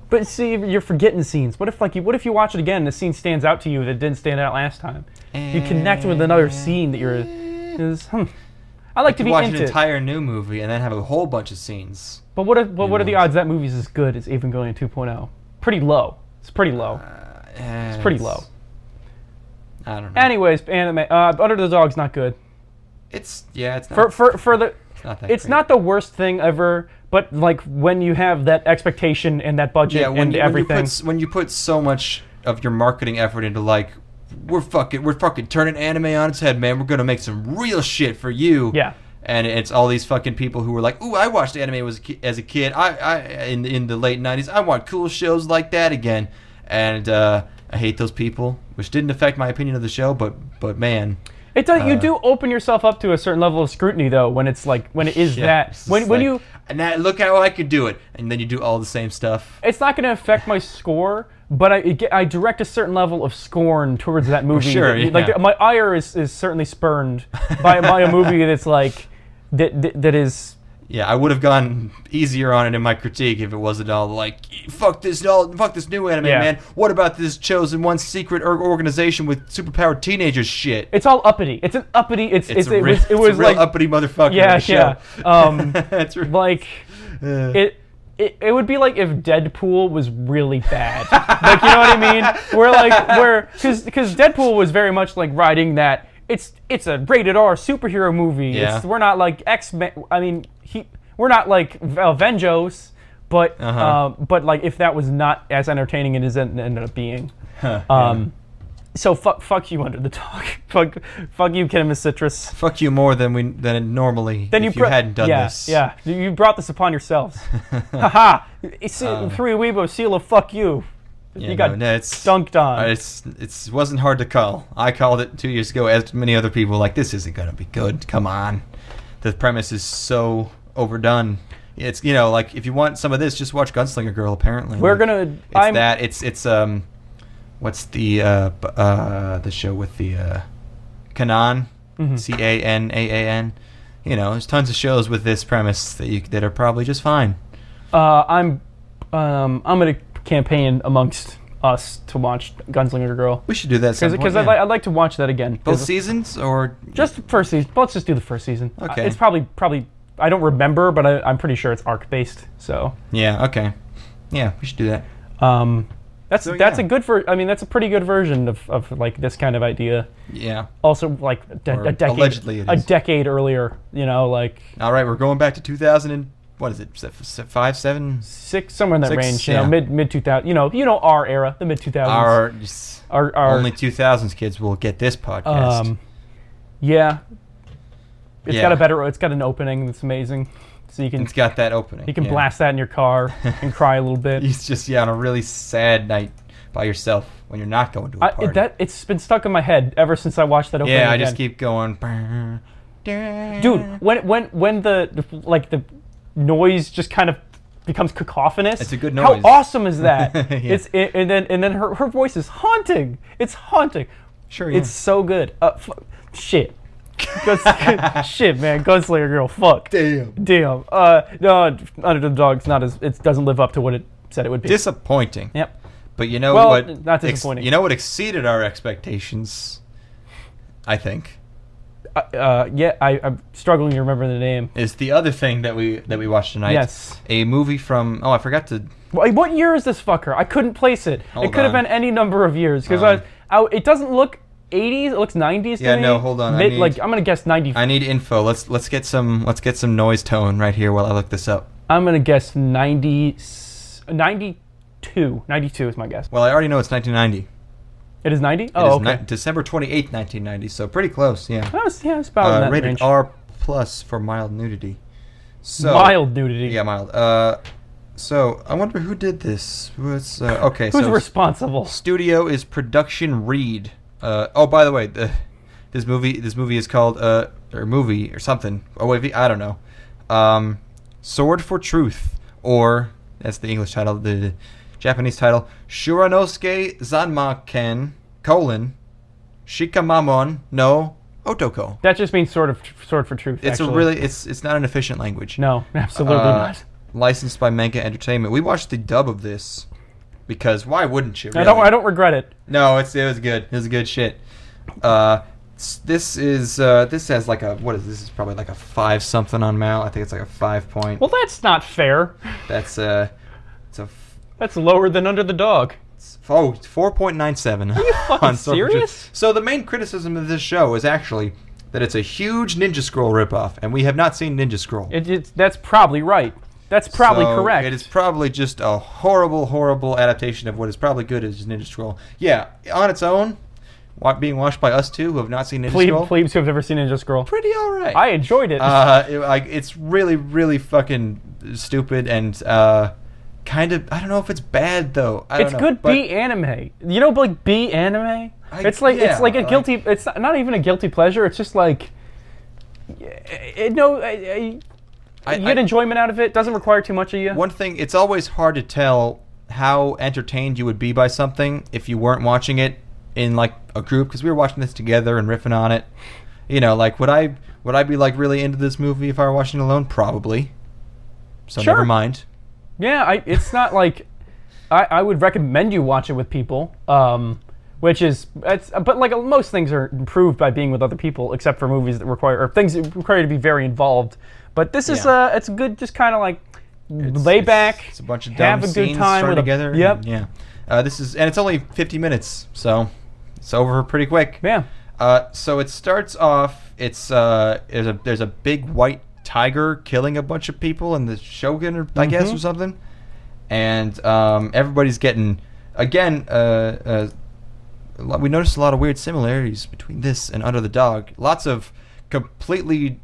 But see, you're forgetting scenes. What if you watch it again and the scene stands out to you that didn't stand out last time? You connect with another scene that I like to be watch into. an entire new movie and then have a whole bunch of scenes. But what are the odds that movie's as good as Evangelion 2.0? Pretty low. It's pretty low. It's pretty low. I don't know. Anyways, anime. Under the Dog's not good. It's not. For the. It's not the worst thing ever, but like when you have that expectation and that budget and everything. When you put so much of your marketing effort into like, we're fucking turning anime on its head, man. We're gonna make some real shit for you. Yeah. And it's all these fucking people who were like, ooh, I watched anime as a kid. I in the late 90s. I want cool shows like that again. And I hate those people, which didn't affect my opinion of the show, but man. It does. You do open yourself up to a certain level of scrutiny, though, when it is that. And look how I could do it, and then you do all the same stuff. It's not going to affect my score, but I direct a certain level of scorn towards that movie. Sure, yeah. Like my ire is certainly spurned by a movie that's like that is. Yeah, I would have gone easier on it in my critique if it wasn't all like, fuck this new anime, man. What about this chosen one secret organization with superpowered teenagers shit? It's all uppity. It's an uppity. It was a real like uppity motherfucker. Yeah. That's right. Like it would be like if Deadpool was really bad. Like, you know what I mean? Because Deadpool was very much like riding that. It's a rated R superhero movie. Yeah. We're not like X-Men. I mean, we're not like Avengos, but like if that was not as entertaining as it ended up being. So fuck you, Under the Dog. fuck you, Kinema Citrus. Fuck you more than normally if you hadn't done this. Yeah, you brought this upon yourselves. Haha. Three Aweebos seal of fuck you. You got dunked on. It wasn't hard to call. I called it 2 years ago, as many other people like, this isn't going to be good. Come on. The premise is so overdone. It's, like, if you want some of this, just watch Gunslinger Girl, apparently. It's what's the show with the Kanan? Canaan. There's tons of shows with this premise that are probably just fine. I'm going to campaign amongst us to watch Gunslinger Girl. We should do that because I'd like to watch that again. Both seasons or just the first season? Let's just do the first season. Okay. It's probably I don't remember, but I'm pretty sure it's arc based. So yeah, okay, yeah, we should do that. That's a pretty good version of like this kind of idea. Yeah. Also, like a decade earlier. Like. All right, we're going back to 2000 and. What is it? 5, 7, 6, somewhere in that range. Mid 2000. Our era, the mid 2000s. Our only 2000s kids will get this podcast. Yeah. It's got an opening that's amazing. So it's got that opening. You can blast that in your car and cry a little bit. It's just on a really sad night by yourself when you're not going to a party. It's been stuck in my head ever since I watched that opening. Yeah, I just keep going. Dude, when the noise just kind of becomes cacophonous. It's a good noise. How awesome is that? Yeah. And then her voice is haunting. It's haunting. Sure, yeah. It's so good. Shit. Shit, man. Gunslinger Girl. Fuck. Damn. No, Under the Dog's it doesn't live up to what it said it would be. Disappointing. Yep. But what? Not disappointing. What exceeded our expectations, I think. I'm struggling to remember the name. Is the other thing that we watched tonight? Yes. A movie from. I forgot to. What year is this fucker? I couldn't place it. It could have been any number of years because It doesn't look 80s. It looks 90s to me. Yeah, no, hold on. I'm gonna guess 90. I need info. Let's get some noise tone right here while I look this up. I'm gonna guess 92. 92 is my guess. Well, I already know it's 1990. It is 90? Okay. December 28th, 1990. So pretty close. Yeah. It's about in that rated range. R+ for mild nudity. So mild nudity. Yeah, mild. So I wonder who did this. Who's responsible? Studio is Production Reed. By the way, this movie is called or movie or something. Oh wait, I don't know. Sword for Truth, or that's the English title. The Japanese title: Shuranosuke Zanmaken : Shikamamon no Otoko. That just means sword for truth. It's actually. it's not an efficient language. No, absolutely not. Licensed by Manga Entertainment. We watched the dub of this because why wouldn't you? Really? I don't regret it. No, it was good. It was good shit. This has like a what is this? Is probably like a 5 something on Mal. I think it's like a 5 point. Well, that's not fair. That's That's lower than Under the Dog. 4.97. Are you fucking serious? So the main criticism of this show is actually that it's a huge Ninja Scroll ripoff, and we have not seen Ninja Scroll. That's probably right. That's probably correct. It is probably just a horrible, horrible adaptation of what is probably good as Ninja Scroll. Yeah, on its own, being watched by us two who have not seen Ninja Scroll. Plebes who have never seen Ninja Scroll. Pretty alright. I enjoyed it. It's really, really fucking stupid and kind of. I don't know if it's bad though. It's good B anime. You know, like B anime. It's like a guilty. It's not even a guilty pleasure. It's just like, you get enjoyment out of it. Doesn't require too much of you. One thing, it's always hard to tell how entertained you would be by something if you weren't watching it in like a group, because we were watching this together and riffing on it. You know, like would I be like really into this movie if I were watching it alone? Probably. So sure. Never mind. Yeah, it's not like I would recommend you watch it with people. But like most things are improved by being with other people, except for movies that require things that require you to be very involved. But this is it's good, just kind of like lay back. It's a bunch of have dumb a good scenes time with together. Yep. Yeah. And it's only 50 minutes, so it's over pretty quick. Yeah. So it starts off. There's a big white tiger killing a bunch of people in the Shogun, I guess, or something. And everybody's getting again. We noticed a lot of weird similarities between this and Under the Dog. Lots of completely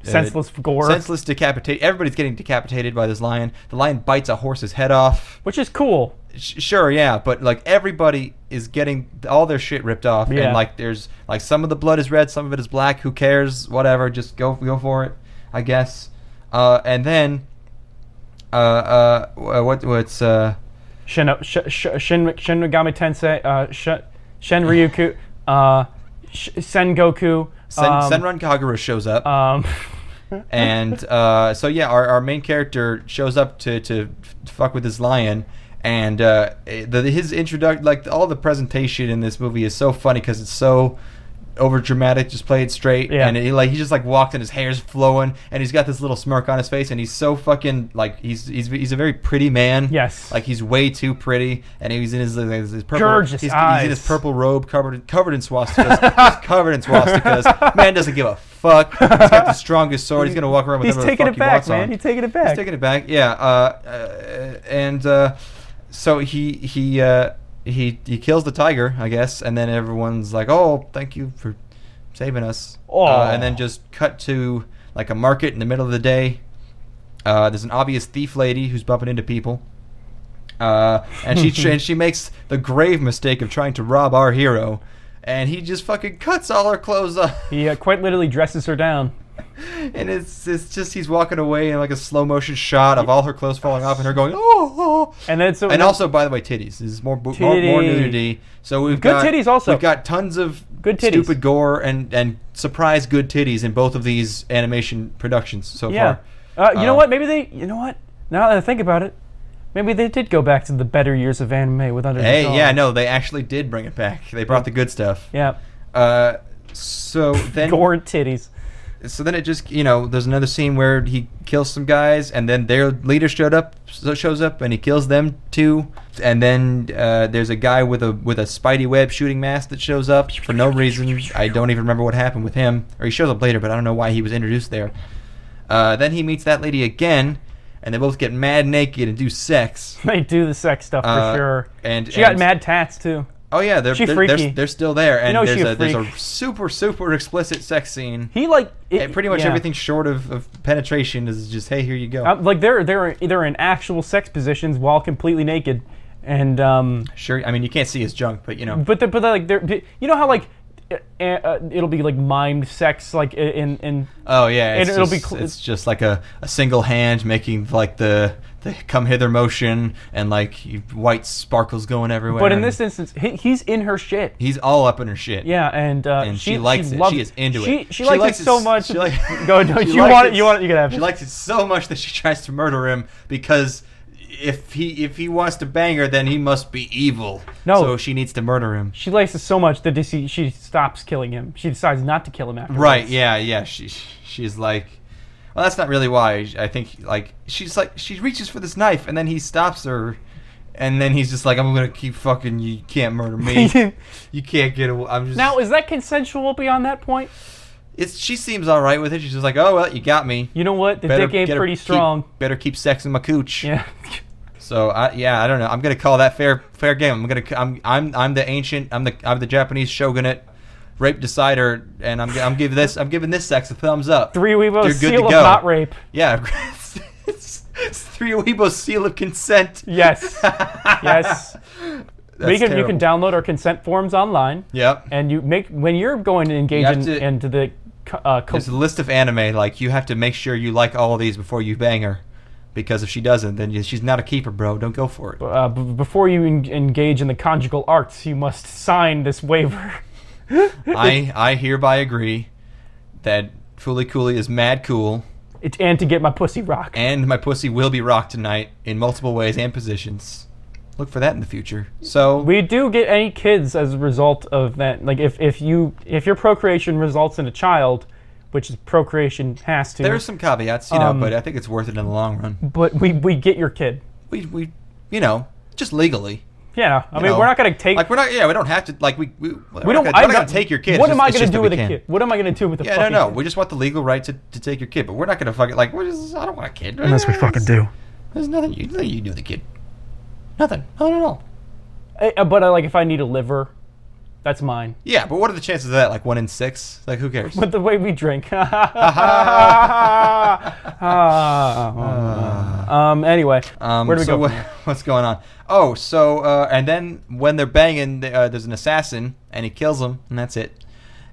senseless gore. Senseless decapitate. Everybody's getting decapitated by this lion. The lion bites a horse's head off. Which is cool. Sure, yeah, but like everybody is getting all their shit ripped off. Yeah. And like there's like some of the blood is red, some of it is black. Who cares? Whatever. Just go for it, I guess. And then what's Shin Megami Tensei, Shenryuku, Sengoku. Senran Kagura shows up. And so yeah, our main character shows up to fuck with this lion, and his introduction, like all the presentation in this movie is so funny because it's so over dramatic, just played straight. Yeah. And he just like walked and his hair's flowing and he's got this little smirk on his face and he's so fucking like he's a very pretty man. Yes. Like he's way too pretty and he's in his purple gorgeous eyes. He's in his purple robe covered in swastikas. Just covered in swastikas. Man doesn't give a fuck. He's got the strongest sword. He's gonna walk around with whatever the fuck he wants on. He's taking it back. He's taking it back. Yeah. So he kills the tiger, I guess, and then everyone's like, "Oh, thank you for saving us." And then just cut to like a market in the middle of the day. There's an obvious thief lady who's bumping into people, and she makes the grave mistake of trying to rob our hero, and he just fucking cuts all her clothes off. He quite literally dresses her down. And it's just he's walking away in like a slow motion shot of all her clothes falling off and her going oh. And also, by the way, titties. This is more nudity. So we've got good titties also. We've got tons of good titties, stupid gore and surprise good titties in both of these animation productions so far. You know what? Now that I think about it, maybe they did go back to the better years of anime with Under the Dog. Yeah, no, they actually did bring it back. They brought the good stuff. Yeah. So then gore and titties. so then it just, there's another scene where he kills some guys, and then their leader shows up, and he kills them too. And then there's a guy with a spider web shooting mask that shows up for no reason. I don't even remember what happened with him, or he shows up later, but I don't know why he was introduced there. Then he meets that lady again, and they both get mad naked and do sex. They do the sex stuff for sure. And she got mad tats too. Oh yeah, they're still there, and there's a super explicit sex scene. He pretty much everything short of penetration is just, hey, here you go. They're in actual sex positions while completely naked, and sure. I mean, you can't see his junk, but But how it'll be like mimed sex in oh yeah, it's just like a single hand making like the come hither motion and like white sparkles going everywhere. But in this instance, he's in her shit. He's all up in her shit. Yeah, and she likes it. She is into it. She likes it so much. She like, go. No, you want it. You can have it. She likes it so much that she tries to murder him because if he wants to bang her, then he must be evil. No. So she needs to murder him. She likes it so much that she stops killing him. She decides not to kill him afterwards. Right, yeah. She's like, well, that's not really why. I think, like, she reaches for this knife, and then he stops her, and then he's just like, I'm going to keep fucking you. You can't murder me. You can't get away. Now, is that consensual beyond that point? She seems all right with it. She's just like, oh, well, you got me. You know what? The dick ain't pretty strong. Better keep sexing my cooch. Yeah. So I don't know. I'm gonna call that fair game. I'm the ancient. I'm the Japanese shogunate, rape decider, and I'm giving this sex a thumbs up. 3 Aweebos seal of not rape. Yeah, it's 3 Aweebos seal of consent. Yes. Yes. You can download our consent forms online. Yep. And when you're going to engage into the there's a list of anime, like you have to make sure you like all of these before you bang her. Because if she doesn't, then she's not a keeper, bro. Don't go for it. Before you engage in the conjugal arts, you must sign this waiver. I hereby agree that Fooly Cooly is mad cool. And to get my pussy rocked. And my pussy will be rocked tonight in multiple ways and positions. Look for that in the future. So we do get any kids as a result of that. Like if your procreation results in a child, which is procreation has to. There's some caveats, but I think it's worth it in the long run. But we get your kid. We just legally. Yeah, I mean, we're not gonna take. Like we don't have to. Like we're not gonna take your kid. What am I gonna do with a kid? What am I gonna do with the fucking kid? No. We just want the legal right to take your kid, but we're not gonna fucking I don't want a kid. Unless we fucking do. There's nothing you do with the kid. Nothing. Not at all. But if I need a liver. That's mine. Yeah, but what are the chances of that? Like 1 in 6? Like, who cares? With the way we drink. Anyway. Where do we go? What's going on? Oh, so and then when they're banging, there's an assassin, and he kills him, and that's it.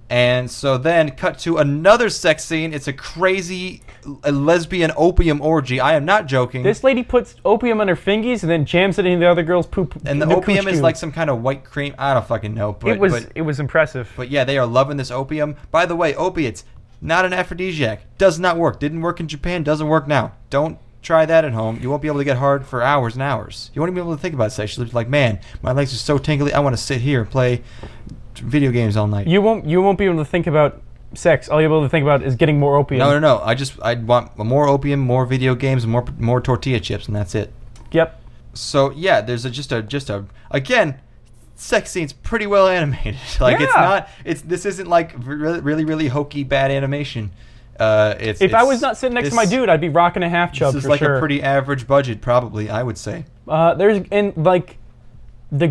And so then cut to another sex scene. It's a crazy lesbian opium orgy. I am not joking. This lady puts opium on her fingies and then jams it into the other girl's poop. And the opium is like some kind of white cream. I don't fucking know. But it was impressive. But yeah, they are loving this opium. By the way, opiates, not an aphrodisiac. Does not work. Didn't work in Japan. Doesn't work now. Don't try that at home. You won't be able to get hard for hours and hours. You won't even be able to think about sex. You'll be like, man, my legs are so tingly. I want to sit here and play video games all night. You won't be able to think about sex. All you'll be able to think about is getting more opium. No. I want more opium, more video games, and more tortilla chips, and that's it. Yep. So yeah, there's just a again, sex scene's pretty well animated. This isn't like really hokey bad animation. If I was not sitting next to my dude, I'd be rocking a half chub. This is a pretty average budget, probably. I would say. The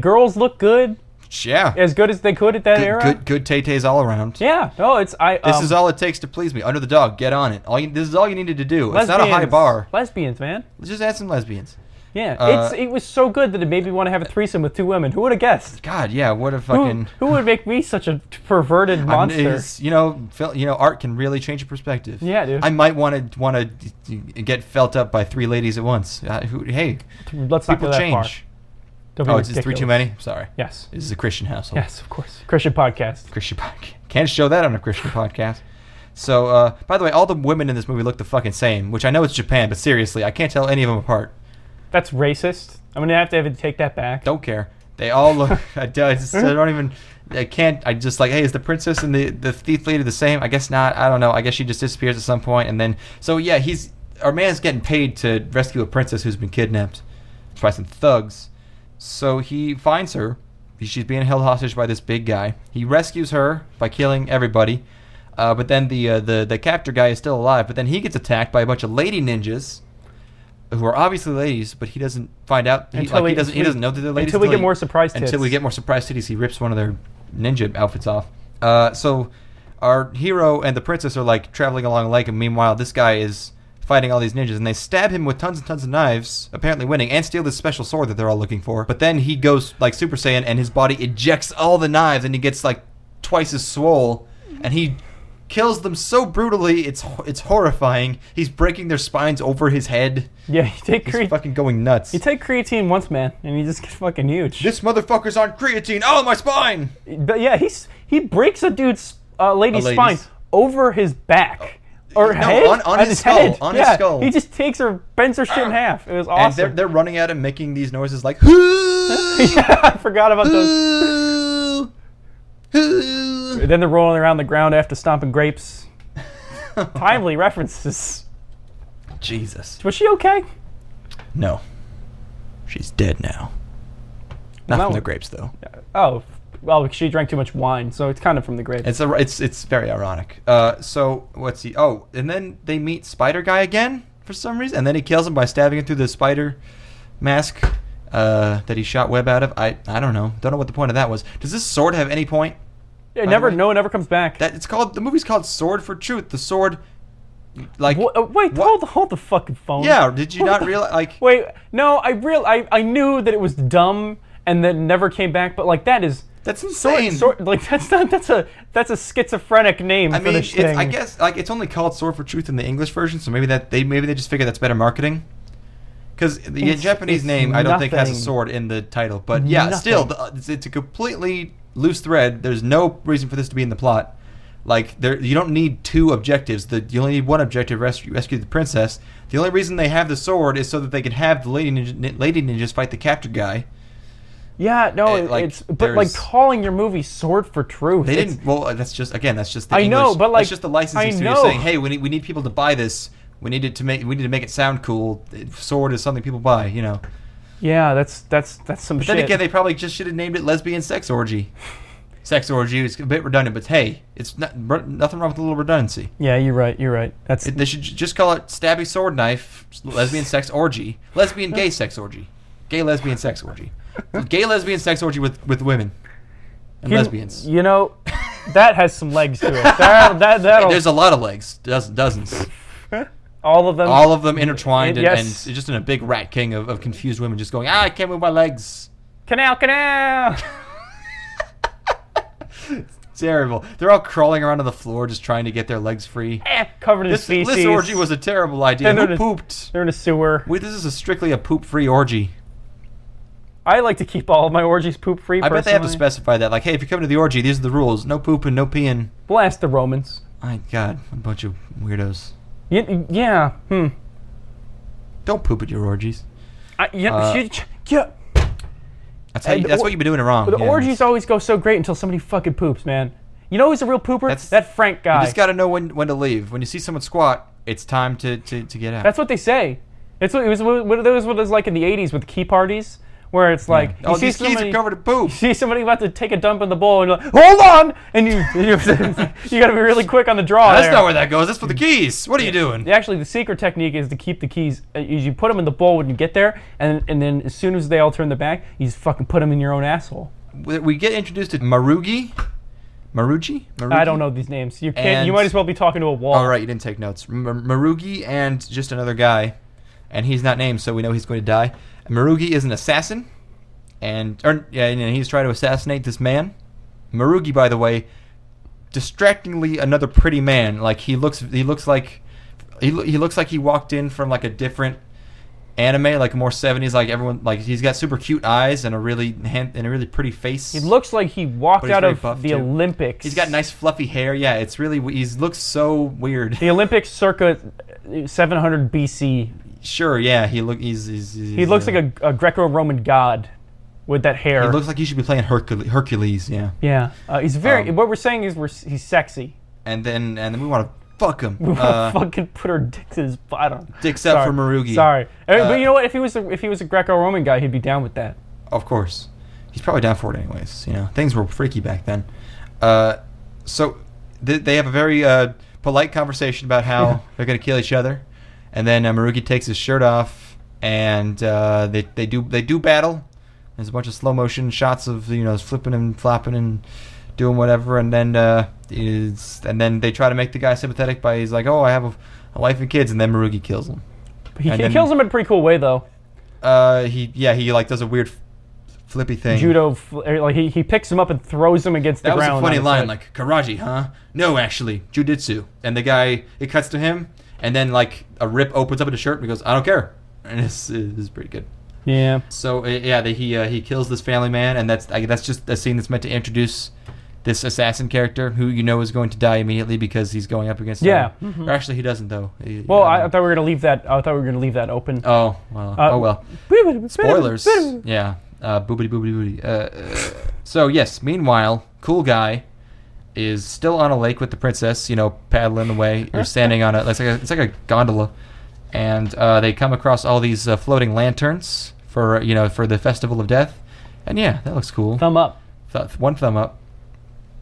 girls look good. Yeah. As good as they could at that era. Good tay-tays all around. Yeah. No, this is all it takes to please me. Under the dog, get on it. This is all you needed to do. Lesbians, it's not a high bar. Lesbians, man. Let's just add some lesbians. Yeah. It was so good that it made me want to have a threesome with 2 women. Who would have guessed? God, yeah. What a fucking... Who would make me such a perverted monster? Art can really change your perspective. Yeah, dude. I might want to get felt up by 3 ladies at once. Hey, let's not go that far. Is 3 too many? Sorry. Yes. This is a Christian household. Yes, of course. Christian podcast. Can't show that on a Christian podcast. So, by the way, all the women in this movie look the fucking same, which I know it's Japan, but seriously, I can't tell any of them apart. That's racist. I'm going to have to take that back. Don't care. They all look. I don't even. I can't. I just like, hey, is the princess and the thief lady the same? I guess not. I don't know. I guess she just disappears at some point, and then so yeah, our man's getting paid to rescue a princess who's been kidnapped by some thugs. So he finds her. She's being held hostage by this big guy. He rescues her by killing everybody, but then the captor guy is still alive. But then he gets attacked by a bunch of lady ninjas, who are obviously ladies, but he doesn't find out. He doesn't know that they're ladies until we get more surprise tits. Until we get more surprise titties, he rips one of their ninja outfits off. So our hero and the princess are like traveling along a lake, and meanwhile this guy is fighting all these ninjas, and they stab him with tons and tons of knives, apparently winning, and steal this special sword that they're all looking for. But then he goes like Super Saiyan, and his body ejects all the knives, and he gets like twice as swole, and he kills them so brutally, it's horrifying. He's breaking their spines over his head. Yeah, he's fucking going nuts. You take creatine once, man, and you just get fucking huge. This motherfucker's on creatine. Oh, my spine! But yeah, he breaks a dude's lady's spine over his back. Or head? On his skull. Head. On his skull. He just bends her shit in half. It was awesome. And they're running at him, making these noises like, yeah, I forgot about those. And then they're rolling around the ground after stomping grapes. Timely references. Jesus. Was she okay? No. She's dead now. Not from the grapes, though. Oh, well, she drank too much wine, so it's kind of from the grapes. It's very ironic. So what's he? Oh, and then they meet Spider Guy again for some reason, and then he kills him by stabbing him through the spider mask that he shot web out of. I don't know. Don't know what the point of that was. Does this sword have any point? No, it never comes back. The movie's called Sword for Truth. The sword, like wait, hold the fucking phone. Yeah, did you not realize? Like, wait, no, I knew that it was dumb and that it never came back, but like that's insane. Like that's a schizophrenic name for this thing. I guess like it's only called Sword for Truth in the English version, so maybe they just figured that's better marketing. Because the Japanese name, I don't think has a sword in the title, but yeah, still, it's a completely loose thread. There's no reason for this to be in the plot. Like you don't need two objectives. You only need one objective: rescue the princess. The only reason they have the sword is so that they can have the lady ninjas fight the captured guy. Yeah, no, but calling your movie Sword for Truth. They didn't. Well, that's just the English. I know, but like that's just the licensing studio saying, "Hey, we need people to buy this. We need to make it sound cool. Sword is something people buy, you know." Yeah, that's some shit. Then again, they probably just should have named it Lesbian Sex Orgy. Sex Orgy is a bit redundant, but hey, it's nothing wrong with a little redundancy. Yeah, you're right. They should just call it Stabby Sword Knife Lesbian Sex Orgy. Lesbian Gay Sex Orgy. Gay Lesbian Sex Orgy. Gay lesbian sex orgy with women and lesbians. You know, that has some legs to it. There's a lot of legs, dozens. All of them intertwined and just in a big rat king of confused women just going, I can't move my legs. Canal. Terrible. They're all crawling around on the floor just trying to get their legs free. Covered in feces. This orgy was a terrible idea. Who pooped? They're in a sewer. This is strictly a poop-free orgy. I like to keep all of my orgies poop-free. I bet they have to specify that. Like, hey, if you're coming to the orgy, these are the rules. No pooping, no peeing. We'll ask the Romans. My God, a bunch of weirdos. Yeah. Don't poop at your orgies. Yeah. That's what you've been doing it wrong. The orgies always go so great until somebody fucking poops, man. You know who's a real pooper? That Frank guy. You just got to know when to leave. When you see someone squat, it's time to get out. That's what they say. It's what it was like in the 80s with key parties. Where it's like, these keys are covered in poop. You see somebody about to take a dump in the bowl, and you're like, hold on! And you got to be really quick on the draw. That's not where that goes. That's for the keys. What are you doing? Actually, the secret technique is to keep the keys. You put them in the bowl when you get there, and then as soon as they all turn their back, you just fucking put them in your own asshole. We get introduced to Marugi. I don't know these names. You might as well be talking to a wall. All right, you didn't take notes. Marugi and just another guy, and he's not named, so we know he's going to die. Marugi is an assassin, and he's trying to assassinate this man. Marugi, by the way, distractingly another pretty man. Like he looks like he walked in from like a different anime, like more 70s. Like everyone, like he's got super cute eyes and a really pretty face. He looks like he walked out of the Olympics. He's got nice fluffy hair. Yeah, he looks so weird. The Olympics circa 700 BC. Sure, yeah, he looks like a Greco-Roman god. with that hair. He looks like he should be playing Hercules. Yeah. Yeah. He's very. What we're saying is he's sexy. And then we want to fuck him. We want to fucking put our dicks in his bottom. Dicks up for Marugi. Sorry, but you know what? If he was a Greco-Roman guy, he'd be down with that. Of course, he's probably down for it anyways. You know, things were freaky back then. So they have a very polite conversation about how they're gonna kill each other, and then Marugi takes his shirt off, and they do battle. There's a bunch of slow motion shots of flipping and flopping and doing whatever, and then they try to make the guy sympathetic by he's like, oh, I have a wife and kids, and then Marugi kills him. He kills him in a pretty cool way though. He like does a weird flippy thing. Judo, like he picks him up and throws him against the ground. That was a funny line, like karate, huh? No, actually, jujitsu. And the guy, it cuts to him, and then like a rip opens up in his shirt, and he goes, I don't care, and it's pretty good. Yeah. So he kills this family man, and that's just a scene that's meant to introduce this assassin character who is going to die immediately because he's going up against. Yeah. Or actually, he doesn't though. I thought we were gonna leave that. I thought we were gonna leave that open. Oh well. Spoilers. Yeah. Boobity boobity boobity. So yes. Meanwhile, cool guy is still on a lake with the princess. Paddling away. You're standing on it's like a gondola, and they come across all these floating lanterns for the Festival of Death, and yeah, that looks cool. Thumb up. One thumb up.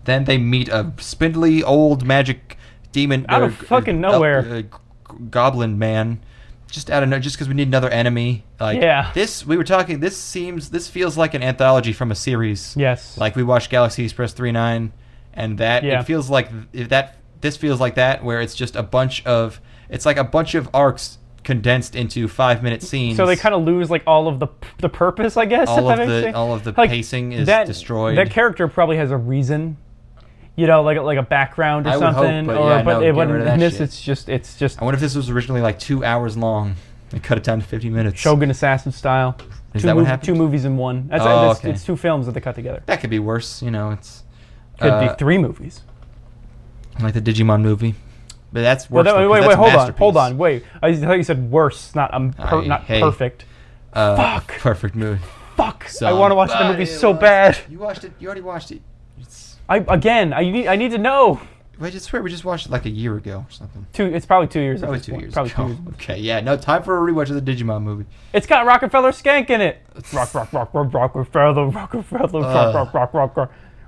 Then they meet a spindly old magic demon out of fucking nowhere, goblin man, just because we need another enemy. This we were talking. This feels like an anthology from a series. Yes. Like we watched Galaxy Express 39, and it feels like this feels like that, where it's just a bunch of arcs condensed into 5-minute scenes. So they kind of lose like all of the purpose, I guess. All of the pacing is destroyed. That character probably has a reason. Like a background or something. In this, it's just. I wonder if this was originally like 2 hours long. They cut it down to 50 minutes. Shogun Assassin style. Is that what happened? 2 movies in one. Okay. It's 2 films that they cut together. That could be worse. It's could be 3 movies. Like the Digimon movie. But that's worse. Hold on. Wait. I thought you said worse, not perfect. Fuck. Perfect movie. Fuck. I want to watch the movie so bad. You watched it. You already watched it. I need to know. I just swear we just watched it like a year ago or something. It's probably 2 years. Probably 2 years. Okay, yeah, no time for a rewatch of the Digimon movie. It's got Rockefeller Skank in it. Rockefeller.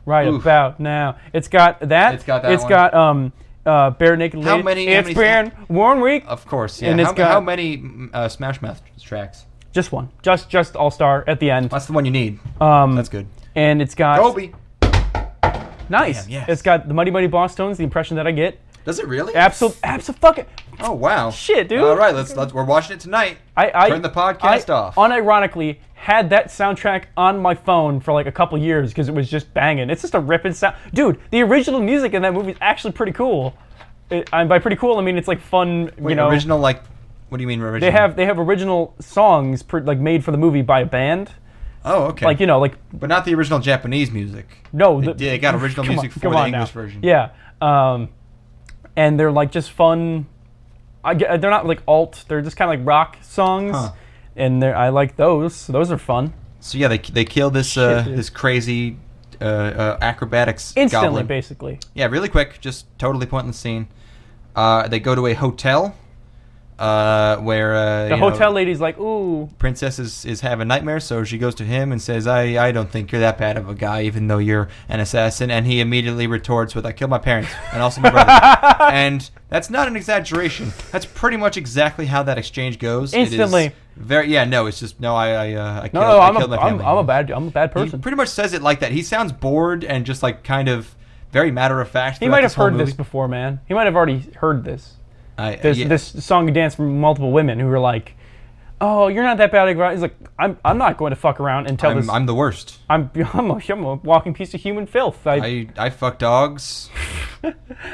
Right about now. It's got that. It's got Bare Naked Lady. It's been 1 week. Of course, yeah. And how many Smash Mouth tracks? Just one. Just All Star at the end. That's the one you need. That's good. And it's got Kobe. Nice. Damn, yes. It's got the Mighty Mighty Boss Tones, the impression that I get. Does it really? Absolutely. Oh wow. Shit, dude. All right, we're watching it tonight. Turn the podcast off. Unironically had that soundtrack on my phone for like a couple years because it was just banging. It's just a ripping sound. Dude, the original music in that movie is actually pretty cool. And by pretty cool, I mean it's like fun, Original, like, what do you mean original? They have original songs like made for the movie by a band. Oh, okay. But not the original Japanese music. No, they got original music for the English version. Yeah, and they're like just fun. They're not like alt. They're just kind of like rock songs, and I like those. Those are fun. So yeah, they kill this this crazy acrobatics instantly, goblin. Basically. Yeah, really quick, just totally pointless scene. They go to a hotel. Where the hotel lady's like, ooh, princess is having nightmares, so she goes to him and says, I don't think you're that bad of a guy, even though you're an assassin. And he immediately retorts with, I killed my parents and also my brother. And that's not an exaggeration. That's pretty much exactly how that exchange goes. Instantly. It's just I killed my family. I'm a bad person. He pretty much says it like that. He sounds bored and just like kind of very matter of fact. He might have heard this before, man. He might have already heard this. This song and dance from multiple women who were like, "Oh, you're not that bad." He's like, "I'm not going to fuck around and tell this. I'm the worst. I'm a walking piece of human filth. I fuck dogs.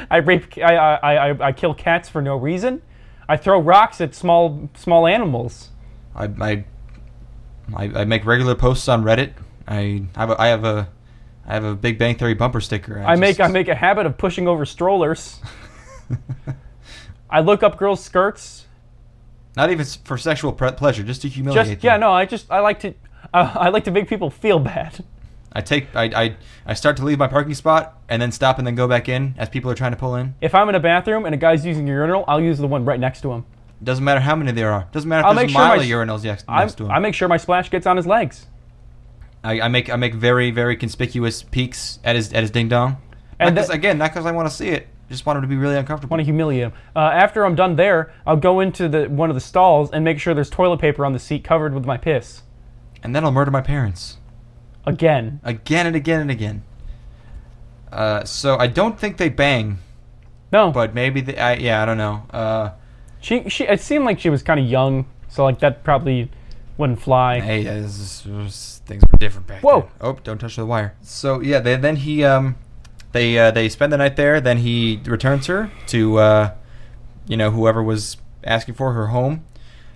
I rape. I kill cats for no reason. I throw rocks at small animals. I make regular posts on Reddit. I have a Big Bang Theory bumper sticker. I make a habit of pushing over strollers." I look up girls' skirts. Not even for sexual pleasure, just to humiliate them. I like to. I like to make people feel bad. I start to leave my parking spot and then stop and then go back in as people are trying to pull in. If I'm in a bathroom and a guy's using a urinal, I'll use the one right next to him. Doesn't matter how many there are. Doesn't matter if there's a mile of urinals next to him. I make sure my splash gets on his legs. I make very, very conspicuous peeks at his ding dong. And not because I want to see it. Just want him to be really uncomfortable. Want to humiliate him. After I'm done there, I'll go into one of the stalls and make sure there's toilet paper on the seat covered with my piss. And then I'll murder my parents. Again and again and again. So I don't think they bang. No. But maybe I don't know. She it seemed like she was kind of young, so like that probably wouldn't fly. Hey, things were different back then. Oh, don't touch the wire. So yeah, then he they spend the night there. Then he returns her to whoever was asking for her home.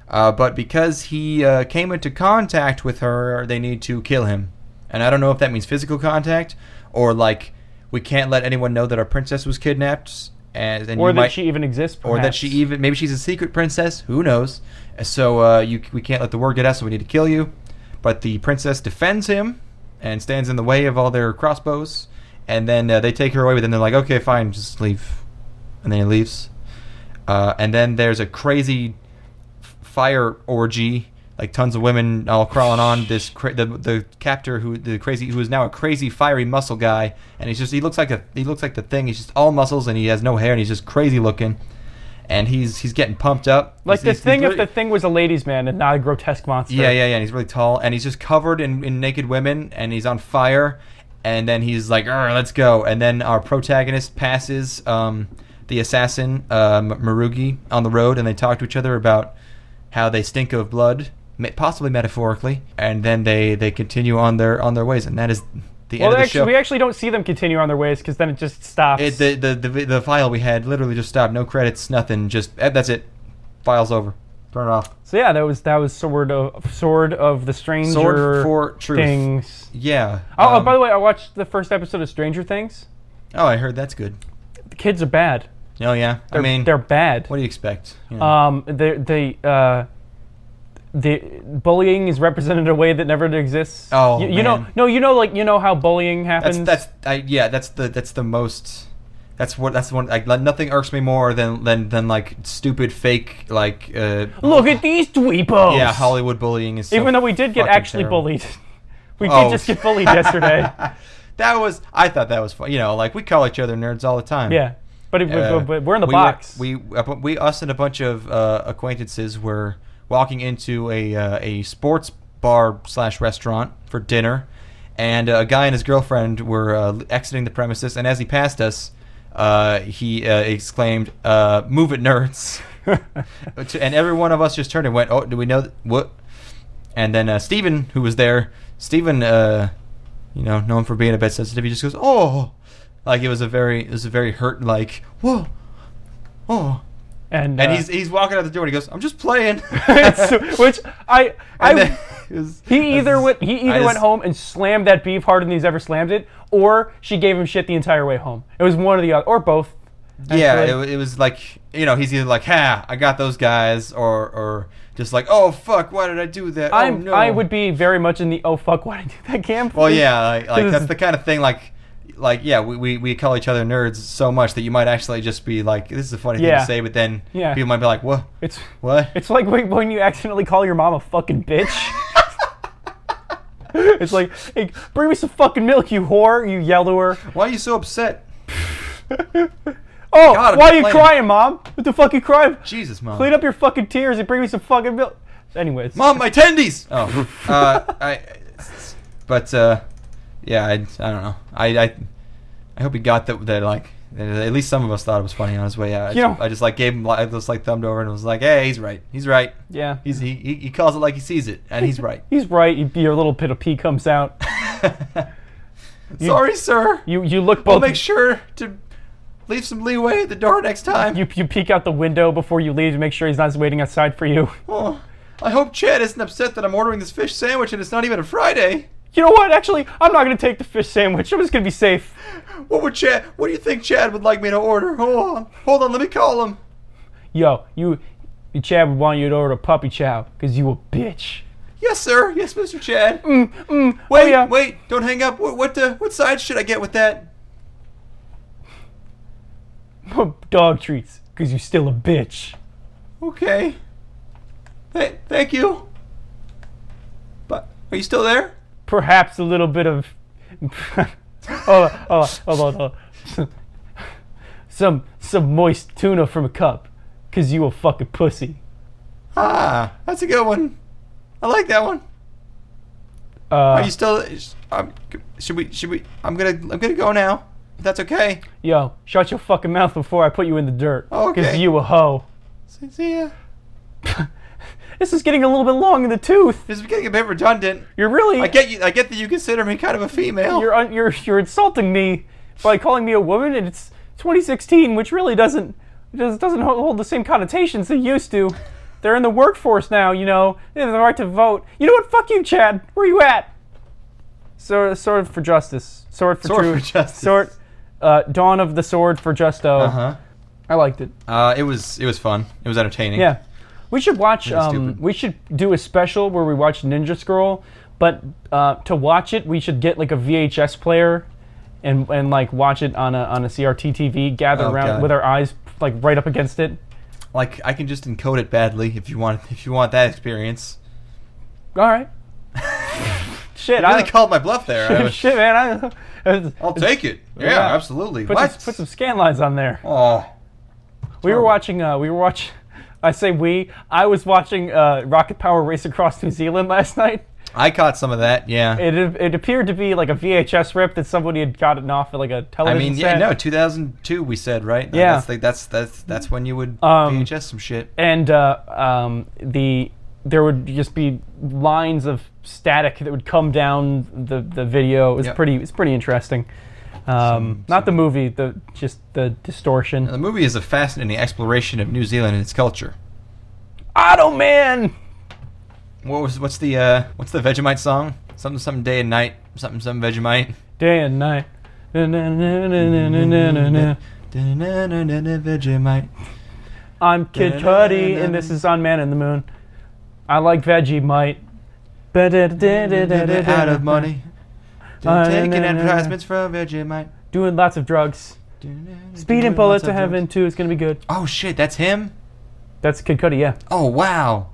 But because he came into contact with her, they need to kill him. And I don't know if that means physical contact or like we can't let anyone know that our princess was kidnapped. Or that she even exists, perhaps. Or that maybe she's a secret princess. Who knows? So we can't let the word get out, so we need to kill you. But the princess defends him and stands in the way of all their crossbows. And then they take her away, but then they're like, okay, fine, just leave. And then he leaves. And then there's a crazy fire orgy, like tons of women all crawling on this the captor who is now a crazy fiery muscle guy, and he looks like the Thing. He's just all muscles and he has no hair and he's just crazy looking, and he's getting pumped up. Like if the Thing was a ladies' man and not a grotesque monster. Yeah, and he's really tall and he's just covered in naked women and he's on fire, and then he's like, let's go. And then our protagonist passes the assassin Marugi on the road, and they talk to each other about how they stink of blood. Possibly metaphorically, and then they continue on their ways, and that is the end of the show. We actually don't see them continue on their ways because then it just stops. The file we had literally just stopped. No credits, nothing. Just that's it. File's over. Turn it off. So yeah, that was Sword of the Stranger Sword for Truth. Things. Yeah. Oh, by the way, I watched the first episode of Stranger Things. Oh, I heard that's good. The kids are bad. Oh yeah. They're bad. What do you expect? The bullying is represented in a way that never exists. Oh, you know how bullying happens. That's the most. That's one. Like nothing irks me more than like stupid fake like. Look at these dweebos. Yeah, Hollywood bullying is. Even though we did get actually terrible. bullied, we did just get bullied yesterday. I thought that was fun. Like we call each other nerds all the time. Yeah, but we're in the box. Us and a bunch of acquaintances were walking into a sports bar / restaurant for dinner, and a guy and his girlfriend were exiting the premises, and as he passed us, he exclaimed, "Move it, nerds!" And every one of us just turned and went, "Oh, do we know what?" And then Steven, who was there, known for being a bit sensitive, he just goes, "Oh," like it was a very hurt, like, "Whoa, oh." And he's walking out the door and he goes, "I'm just playing." He either went home and slammed that beef harder than he's ever slammed it, or she gave him shit the entire way home. It was one or the other, or both. Actually. Yeah, it was like, he's either like, "Ha, I got those guys," or just like, "Oh fuck, why did I do that?" No. I would be very much in the "oh fuck, why did I do that" camp. Well, yeah, like that's the kind of thing yeah, we call each other nerds so much that you might actually just be like, this is a funny thing to say, but then people might be like, what? What? It's like when you accidentally call your mom a fucking bitch. It's like, "Hey, bring me some fucking milk, you whore," you yell to her. Why are you so upset? Oh, God, why are you crying, Mom? What the fuck are you crying? Jesus, Mom. Clean up your fucking tears and bring me some fucking milk. Anyways. Mom, my tendies! Oh. Yeah, I don't know. I hope he got that like, at least some of us thought it was funny on his way out. I just like gave him, I just like thumbed over and was like, "Hey, he's right. He's right." Yeah. He calls it like he sees it, and he's right. He's right. Your little bit of pee comes out. Sorry, sir. You look both. I'll make sure to leave some leeway at the door next time. You peek out the window before you leave to make sure he's not waiting outside for you. Oh, I hope Chad isn't upset that I'm ordering this fish sandwich and it's not even a Friday. You know what? Actually, I'm not going to take the fish sandwich. I'm just going to be safe. What do you think Chad would like me to order? Hold on, let me call him. Yo, Chad would want you to order a puppy chow because you a bitch. Yes, sir. Yes, Mr. Chad. Wait, Wait. Don't hang up. What size should I get with that? Dog treats, because you're still a bitch. Okay. Thank you. But are you still there? Perhaps a little bit of... hold on. Some moist tuna from a cup, because you a fucking pussy. Ah, that's a good one. I like that one. Are you still... should we... I'm gonna go now. If that's okay. Yo, shut your fucking mouth before I put you in the dirt. Okay. Because you a hoe. See ya. This is getting a little bit long in the tooth. This is getting a bit redundant. You're really... I get that you consider me kind of a female. You're insulting me by calling me a woman, and it's 2016, which really doesn't hold the same connotations they used to. They're in the workforce now, you know. They have the right to vote. You know what? Fuck you, Chad. Where you at? Sword for justice. Sword for truth. For justice. Sword. Dawn of the Sword for Justo. I liked it. It was fun. It was entertaining. Yeah. We should watch. We should do a special where we watch Ninja Scroll, but to watch it, we should get like a VHS player, and like watch it on a CRT TV. Gather around with our eyes like right up against it. Like I can just encode it badly if you want that experience. All right. Shit, I really called my bluff there. Shit, man. I'll take it. Yeah, absolutely. Put some scan lines on there. Oh. We were watching. I say we. I was watching Rocket Power Race Across New Zealand last night. I caught some of that. Yeah. It appeared to be like a VHS rip that somebody had gotten off of like a television set. 2002 we said, right? Yeah. That's when you would VHS some shit. And there would just be lines of static that would come down the video. It was pretty interesting. Not the movie, just the distortion. Now, the movie is a fascinating exploration of New Zealand and its culture. Otto Man. What's the Vegemite song? Something day and night. Something Vegemite. Day and night. Vegemite. I'm Kid Cudi, and this is on Man in the Moon. I like Vegemite. Out of money. Taking advertisements from Vegemite. Doing lots of drugs. Speeding bullet to heaven too. It's gonna be good. Oh shit, that's him. That's Kid Cudi, yeah. Oh wow.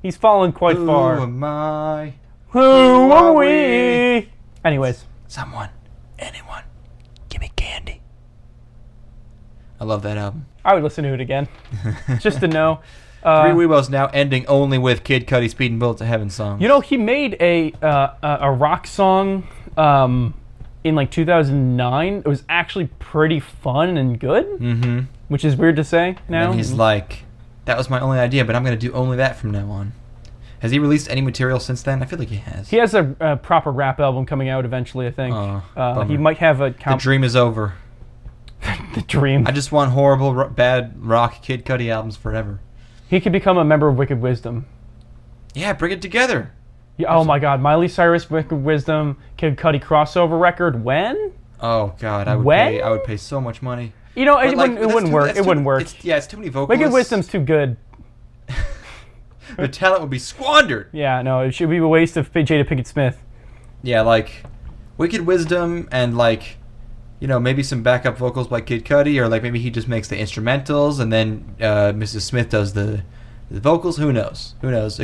He's fallen quite far. Who am I? Who are we? Anyways. Someone. Anyone. Give me candy. I love that album. I would listen to it again. Just to know. 3 Aweebos now ending only with Kid Cudi Speeding Bullet to Heaven song. You know, he made a rock song in like 2009. It was actually pretty fun and good. Mm-hmm. Which is weird to say now. And he's like, that was my only idea, but I'm going to do only that from now on. Has he released any material since then? I feel like he has. He has a proper rap album coming out eventually, I think. He might have a... The dream is over. The dream. I just want horrible, bad rock Kid Cudi albums forever. He could become a member of Wicked Wisdom. Yeah, bring it together. Yeah, oh my God, Miley Cyrus, Wicked Wisdom, Kid Cudi crossover record. When? Oh God, I would pay so much money. You know, it wouldn't work. It wouldn't work. It's too many vocalists. Wicked Wisdom's too good. The talent would be squandered. Yeah, no, it should be a waste of Jada Pinkett Smith. Yeah, like Wicked Wisdom and like, you know, maybe some backup vocals by Kid Cudi, or like maybe he just makes the instrumentals and then Mrs. Smith does the vocals. Who knows? There's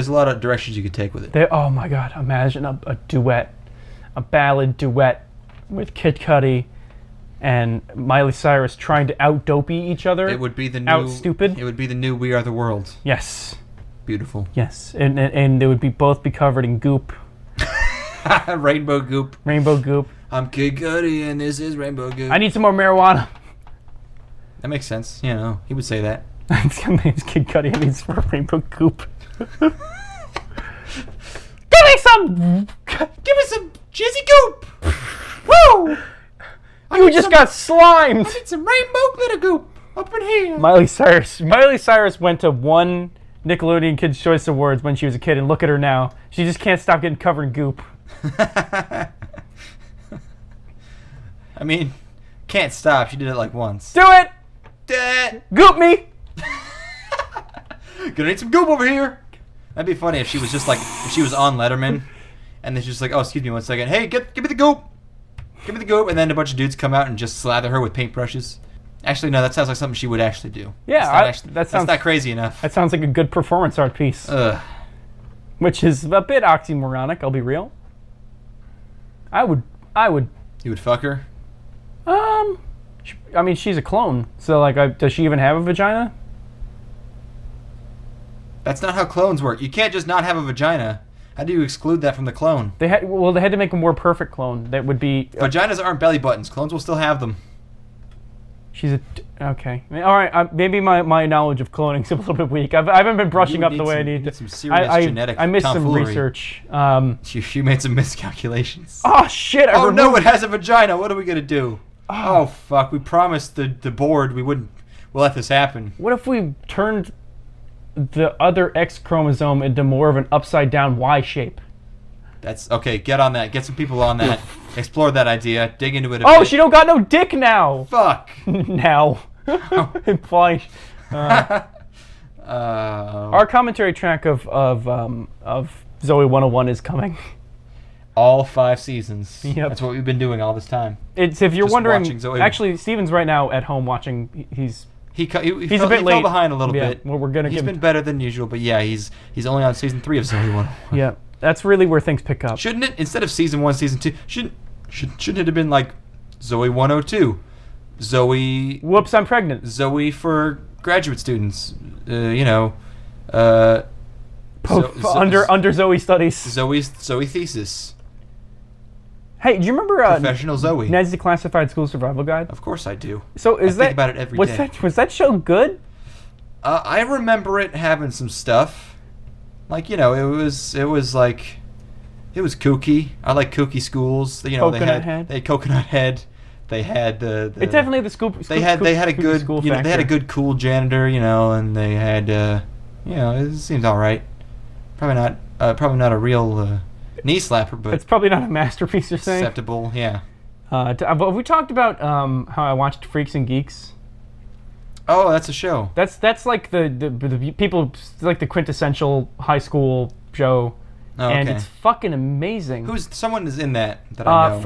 a lot of directions you could take with it. Oh my God, imagine a duet, a ballad duet with Kid Cudi and Miley Cyrus trying to out-dopey each other. It would be the new... Out-stupid. It would be the new We Are the World. Yes. Beautiful. Yes, and they would both be covered in goop. Rainbow goop. Rainbow goop. I'm Kid Cudi and this is Rainbow goop. I need some more marijuana. That makes sense. You know, he would say that. My name's Kid Cudi. I need some more rainbow goop. Give me some jizzy goop. Woo! You just got slimed. I need some rainbow glitter goop up in here. Miley Cyrus went to one Nickelodeon Kids' Choice Awards when she was a kid, and look at her now. She just can't stop getting covered in goop. I mean, can't stop. She did it like once. Do it! Goop me! Gonna need some goop over here. That'd be funny if she was just like, if she was on Letterman, and then she's just like, oh, excuse me 1 second. Hey, give me the goop. Give me the goop. And then a bunch of dudes come out and just slather her with paintbrushes. Actually, no, that sounds like something she would actually do. Yeah, that's not crazy enough. That sounds like a good performance art piece. Ugh. Which is a bit oxymoronic, I'll be real. I would. You would fuck her? I mean, she's a clone, so like, does she even have a vagina? That's not how clones work. You can't just not have a vagina. How do you exclude that from the clone? They had to make a more perfect clone. That would be... Vaginas aren't belly buttons. Clones will still have them. She's okay. All right, maybe my knowledge of cloning is a little bit weak. I haven't been brushing up the way I need to. Some serious genetic I missed tomfoolery. some research. She made some miscalculations. Oh, shit. No, it has a vagina. What are we going to do? Oh, fuck. We promised the board we'll let this happen. What if we turned the other X chromosome into more of an upside-down Y shape? That's okay. Get on that. Get some people on that. Explore that idea. Dig into it a bit. bit. She don't got no dick now. Fuck. Now. Implying. Our commentary track of Zoe 101 is coming. All 5 seasons. Yep. That's what we've been doing all this time. It's if you're just wondering. Actually, Steven's right now at home watching. He's a bit late. Fell behind a little bit. Well, he's been better than usual, but yeah, he's only on season 3 of Zoe 101. Yeah. That's really where things pick up. Shouldn't it, instead of season 1, season 2, shouldn't it have been like Zoe 102? Zoe... Whoops, I'm pregnant. Zoe for graduate students. Under Zoe studies. Zoe thesis. Hey, do you remember Professional Zoe? Ned's Declassified School Survival Guide? Of course I do. So I think about it every day. Was that show good? I remember it having some stuff. Like, it was kooky. I like kooky schools. Coconut Head. They had Coconut Head. They had the It's definitely the school. They had a good they had a good cool janitor, and they had it seems all right. Probably not a real knee slapper, but it's probably not a masterpiece. You're saying acceptable, yeah. Have we talked about how I watched Freaks and Geeks? Oh, that's a show. That's like the people, like the quintessential high school show, and it's fucking amazing. Someone is in that I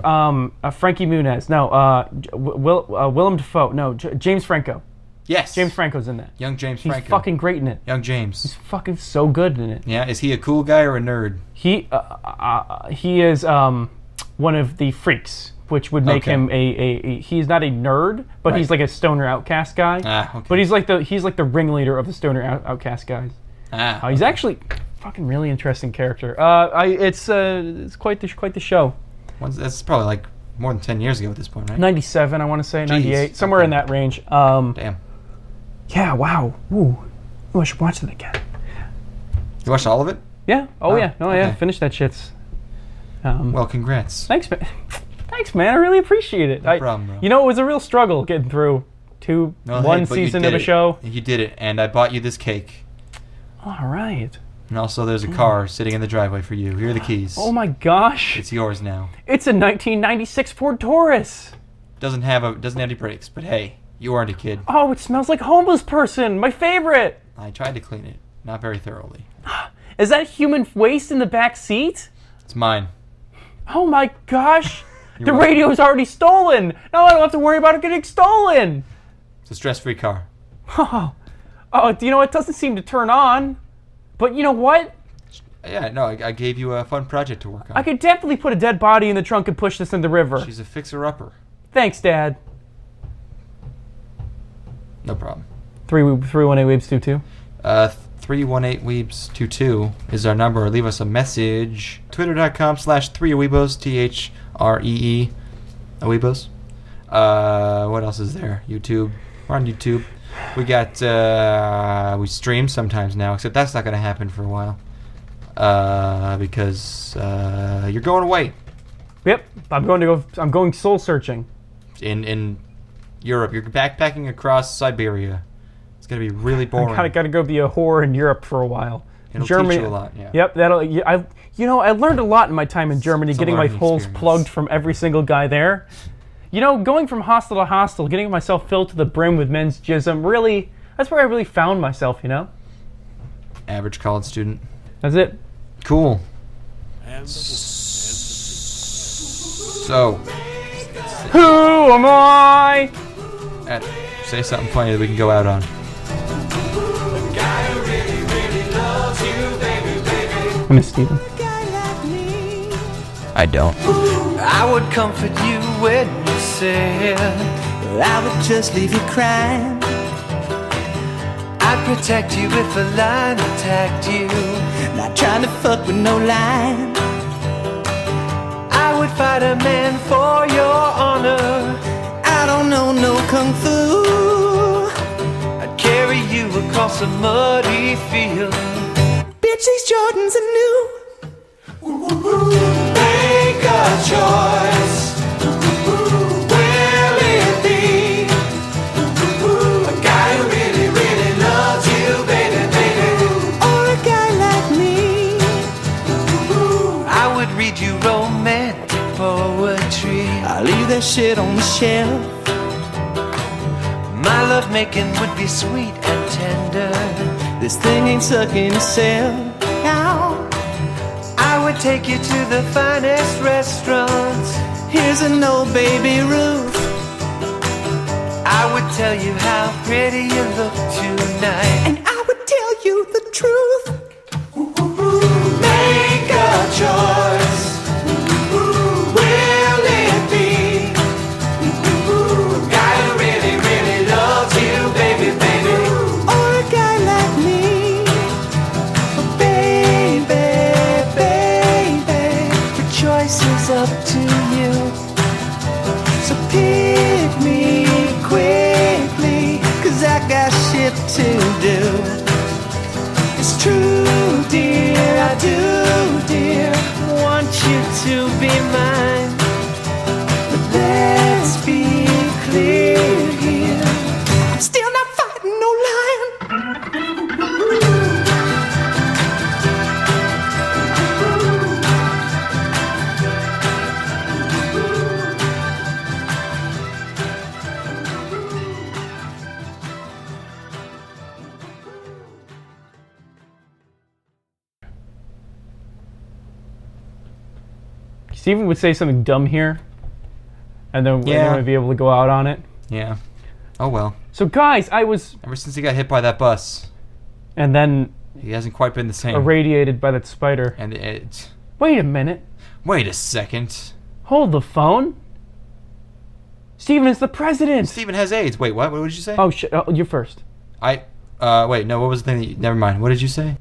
know? Frankie Muniz. No, Willem Dafoe. No, James Franco. Yes, James Franco's in that. Young James Franco. He's fucking great in it. Young James. He's fucking so good in it. Yeah, is he a cool guy or a nerd? He is one of the freaks, which would make him a he's not a nerd, but he's like a stoner outcast guy. Okay. But he's like the ringleader of the stoner outcast guys. He's actually fucking really interesting character. It's quite the show. That's probably like more than 10 years ago at this point, right? 97, I want to say. 98, somewhere in that range. Damn. Yeah, wow. Ooh, I should watch it again. You watched all of it? Yeah. Yeah. Finish that shit. Well, congrats. Thanks, man. I really appreciate it. No problem, bro. It was a real struggle getting through one season of a show. You did it, and I bought you this cake. All right. And also, there's a car sitting in the driveway for you. Here are the keys. Oh my gosh! It's yours now. It's a 1996 Ford Taurus. Doesn't have any brakes, but hey, you aren't a kid. Oh, it smells like homeless person. My favorite. I tried to clean it, not very thoroughly. Is that human waste in the back seat? It's mine. Oh my gosh! The radio is already stolen. Now I don't have to worry about it getting stolen. It's a stress-free car. Oh, it doesn't seem to turn on. But you know what? Yeah, no, I gave you a fun project to work on. I could definitely put a dead body in the trunk and push this in the river. She's a fixer-upper. Thanks, Dad. No problem. 318-Weebs22. 318-Weebs22 is our number. Leave us a message. Twitter.com/3Aweebos. THREE. Aweebos. What else is there? YouTube. We're on YouTube. We got, we stream sometimes now, except that's not going to happen for a while. Because you're going away. Yep, I'm going soul searching. In Europe. You're backpacking across Siberia. It's going to be really boring. I got to go be a whore in Europe for a while. It'll teach you a lot, yeah. Yep, I learned a lot in my time in Germany, getting my holes plugged from every single guy there. Going from hostel to hostel, getting myself filled to the brim with men's jism, really, that's where I really found myself, Average college student. That's it. Cool. So, who am I? Say something funny that we can go out on. I miss Steven. I don't. I would comfort you when you said I would just leave you crying. I'd protect you if a lion attacked you. Not trying to fuck with no line. I would fight a man for your honor. I don't know no kung fu. I'd carry you across a muddy field. Bitch, these Jordans are new. Make a choice. Will it be a guy who really, really loves you, baby, baby? Or a guy like me? I would read you romantic poetry. I'll leave that shit on the shelf. My love making would be sweet and tender. This thing ain't sucking itself. Now I would take you to the finest restaurants. Here's an old baby Ruth. I would tell you how pretty you look tonight, and I would tell you the truth. Make a choice. Will it be a guy who really, really loves you, baby, baby? Or a guy like me? Choice is up to you. So pick me quickly, 'cause I got shit to do. It's true, dear, I do, dear, want you to be mine. But let's be clear here, I'm still not fighting no lion. Steven would say something dumb here, and then we would be able to go out on it. Yeah. Oh well. So guys, I was... Ever since he got hit by that bus. And then... He hasn't quite been the same. Irradiated by that spider. And it... Wait a minute. Wait a second. Hold the phone. Steven is the president. Steven has AIDS. Wait, what? What did you say? Oh, shit. Oh, you're first. Wait, no, what was the thing that you... Never mind. What did you say?